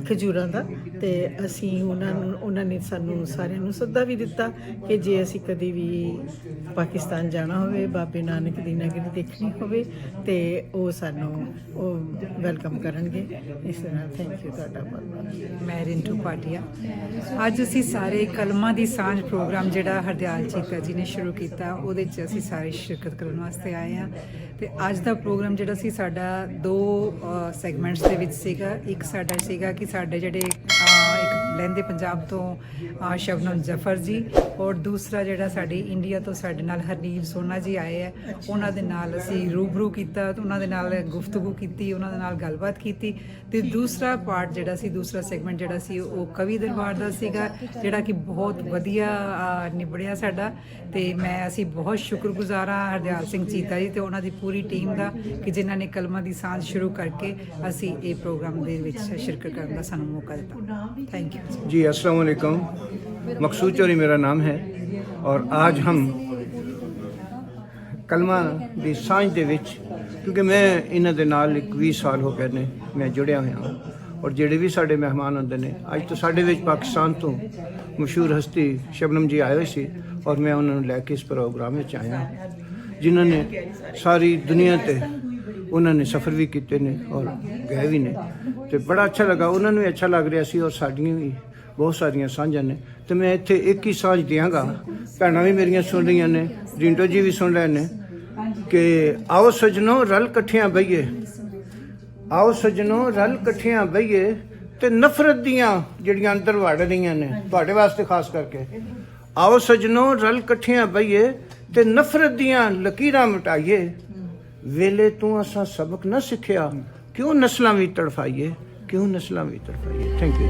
ਖਜੂਰਾਂ ਦਾ, ਤੇ ਅਸੀਂ ਉਹਨਾਂ ਨੇ ਸਾਨੂੰ ਸਾਰਿਆਂ ਨੂੰ ਸੱਦਾ ਵੀ ਦਿੱਤਾ ਕਿ ਜੇ ਅਸੀਂ ਕਦੇ ਵੀ ਪਾਕਿਸਤਾਨ ਜਾਣਾ ਹੋਵੇ, ਬਾਬੇ ਨਾਨਕ ਦੀ ਨਗਰੀ ਦੇਖਣੀ ਹੋਵੇ, ਤੇ ਉਹ ਸਾਨੂੰ ਉਹ ਵੈਲਕਮ ਕਰਨਗੇ। ਇਸ ਤਰ੍ਹਾਂ ਥੈਂਕ ਯੂ ਤੁਹਾਡਾ ਬਹੁਤ ਬਹੁਤ।
ਮੈਂ ਰਿੰਟੂ ਪਾਟਿਆ। ਅੱਜ ਅਸੀਂ ਸਾਰੇ ਕਲਮਾਂ ਦੀ ਸਾਂਝ ਪ੍ਰੋਗਰਾਮ ਜਿਹੜਾ ਹਰਦਿਆਲ ਚੀਤਾ ਜੀ ਨੇ ਸ਼ੁਰੂ ਕੀਤਾ, ਉਹਦੇ 'ਚ ਅਸੀਂ ਸਾਰੇ ਸ਼ਿਰਕਤ ਕਰਨ ਵਾਸਤੇ ਆਏ ਹਾਂ। ਤੇ ਅੱਜ ਦਾ ਪ੍ਰੋਗਰਾਮ ਜਿਹੜਾ ਸੀ ਸਾਡਾ 2 ਸੈਗਮੈਂਟਸ ਦੇ ਵਿੱਚ ਸੀਗਾ। ਇੱਕ ਸਾਡਾ ਸੀਗਾ ਕਿ ਸਾਡੇ ਜਿਹੜੇ ਇੱਕ ਲਹਿੰਦੇ ਪੰਜਾਬ ਤੋਂ ਸ਼ਬਨਮ ਜ਼ਫਰ ਜੀ, ਔਰ ਦੂਸਰਾ ਜਿਹੜਾ ਸਾਡੇ ਇੰਡੀਆ ਤੋਂ ਸਾਡੇ ਨਾਲ ਹਰਨੀਲ ਸੋਨਾ ਜੀ ਆਏ ਹੈ, ਉਹਨਾਂ ਦੇ ਨਾਲ ਅਸੀਂ ਰੂਬਰੂ ਕੀਤਾ, ਉਹਨਾਂ ਦੇ ਨਾਲ ਗੁਫ਼ਤਗੂ ਕੀਤੀ, ਉਹਨਾਂ ਦੇ ਨਾਲ ਗੱਲਬਾਤ ਕੀਤੀ। ਤੇ ਦੂਸਰਾ ਪਾਰਟ ਜਿਹੜਾ ਸੀ, ਦੂਸਰਾ ਸੈਗਮੈਂਟ ਜਿਹੜਾ ਸੀ ਉਹ ਕਵੀ ਦਰਬਾਰ ਦਾ ਸੀਗਾ, ਜਿਹੜਾ ਕਿ ਬਹੁਤ ਵਧੀਆ ਨਿਬੜਿਆ ਸਾਡਾ। ਤੇ ਅਸੀਂ ਬਹੁਤ ਸ਼ੁਕਰਗੁਜ਼ਾਰ ਹਾਂ ਹਰਦਿਆਲ ਸਿੰਘ ਚੀਤਾ ਜੀ ਤੇ ਉਹਨਾਂ ਦੀ ਪੂਰੀ ਟੀਮ ਦਾ ਕਿ ਜਿਨ੍ਹਾਂ ਨੇ ਕਲਮਾਂ ਦੀ ਸਾਂਝ ਸ਼ੁਰੂ ਕਰਕੇ ਅਸੀਂ ਇਹ ਪ੍ਰੋਗਰਾਮ ਦੇ ਵਿੱਚ ਸ਼ਿਰਕਤ ਕਰਨ ਦਾ ਸਾਨੂੰ ਮੌਕਾ ਦਿੱਤਾ। ਥੈਂਕ ਯੂ
जी अस्सलाम वालेकुम, मकसूद चौधरी मेरा नाम है और आज हम कलमा ਦੀ ਸਾਂਝ ਦੇ ਵਿੱਚ, ਕਿਉਂਕਿ ਮੈਂ ਇਹਨਾਂ ਦੇ ਨਾਲ 20 ਸਾਲ ਹੋ ਗਏ ਨੇ ਮੈਂ ਜੁੜਿਆ ਹੋਇਆ, ਔਰ ਜਿਹੜੇ ਵੀ ਸਾਡੇ ਮਹਿਮਾਨ ਹੁੰਦੇ ਨੇ, ਅੱਜ ਤੋਂ ਸਾਡੇ ਵਿੱਚ ਪਾਕਿਸਤਾਨ ਤੋਂ ਮਸ਼ਹੂਰ ਹਸਤੀ ਸ਼ਬਨਮ ਜੀ ਆਏ ਹੋਏ ਸੀ, ਔਰ ਮੈਂ ਉਹਨਾਂ ਨੂੰ ਲੈ ਕੇ ਇਸ ਪ੍ਰੋਗਰਾਮ ਵਿੱਚ ਆਇਆ, ਜਿਨ੍ਹਾਂ ਨੇ ਸਾਰੀ ਦੁਨੀਆ ਤੇ ਉਹਨਾਂ ਨੇ ਸਫ਼ਰ ਵੀ ਕੀਤੇ ਨੇ ਔਰ ਗਏ ਵੀ ਨੇ, ਤੇ ਬੜਾ ਅੱਛਾ ਲੱਗਾ, ਉਹਨਾਂ ਨੂੰ ਵੀ ਅੱਛਾ ਲੱਗ ਰਿਹਾ ਸੀ, ਔਰ ਸਾਡੀਆਂ ਵੀ ਬਹੁਤ ਸਾਰੀਆਂ ਸਾਂਝਾਂ ਨੇ। ਤੇ ਮੈਂ ਇੱਥੇ ਇੱਕ ਹੀ ਸਾਂਝ ਦਿਆਂਗਾ, ਭੈਣਾਂ ਵੀ ਮੇਰੀਆਂ ਸੁਣ ਰਹੀਆਂ ਨੇ, ਰਿੰਟੋ ਜੀ ਵੀ ਸੁਣ ਰਹੇ ਨੇ, ਕਿ ਆਓ ਸੱਜਣੋ ਰਲ ਇਕੱਠਿਆਂ ਬਈਏ, ਆਓ ਸੱਜਣੋ ਰਲ ਇਕੱਠਿਆਂ ਬਈਏ, ਤੇ ਨਫ਼ਰਤ ਦੀਆਂ ਜਿਹੜੀਆਂ ਅੰਦਰ ਵੜ ਰਹੀਆਂ ਨੇ, ਤੁਹਾਡੇ ਵਾਸਤੇ ਖਾਸ ਕਰਕੇ, ਆਓ ਸੱਜਣੋ ਰਲ ਇਕੱਠਿਆਂ ਬਈਏ ਤੇ ਨਫ਼ਰਤ ਦੀਆਂ ਲਕੀਰਾਂ ਮਿਟਾਈਏ, ਵੇਲੇ ਤੂੰ ਅਸਾਂ ਸਬਕ ਨਾ ਸਿੱਖਿਆ, ਕਿਉਂ ਨਸਲਾਂ ਵੀ ਤੜਫਾਈਏ, ਕਿਉਂ ਨਸਲਾਂ ਵੀ ਤੜਫਾਈਏ। Thank you.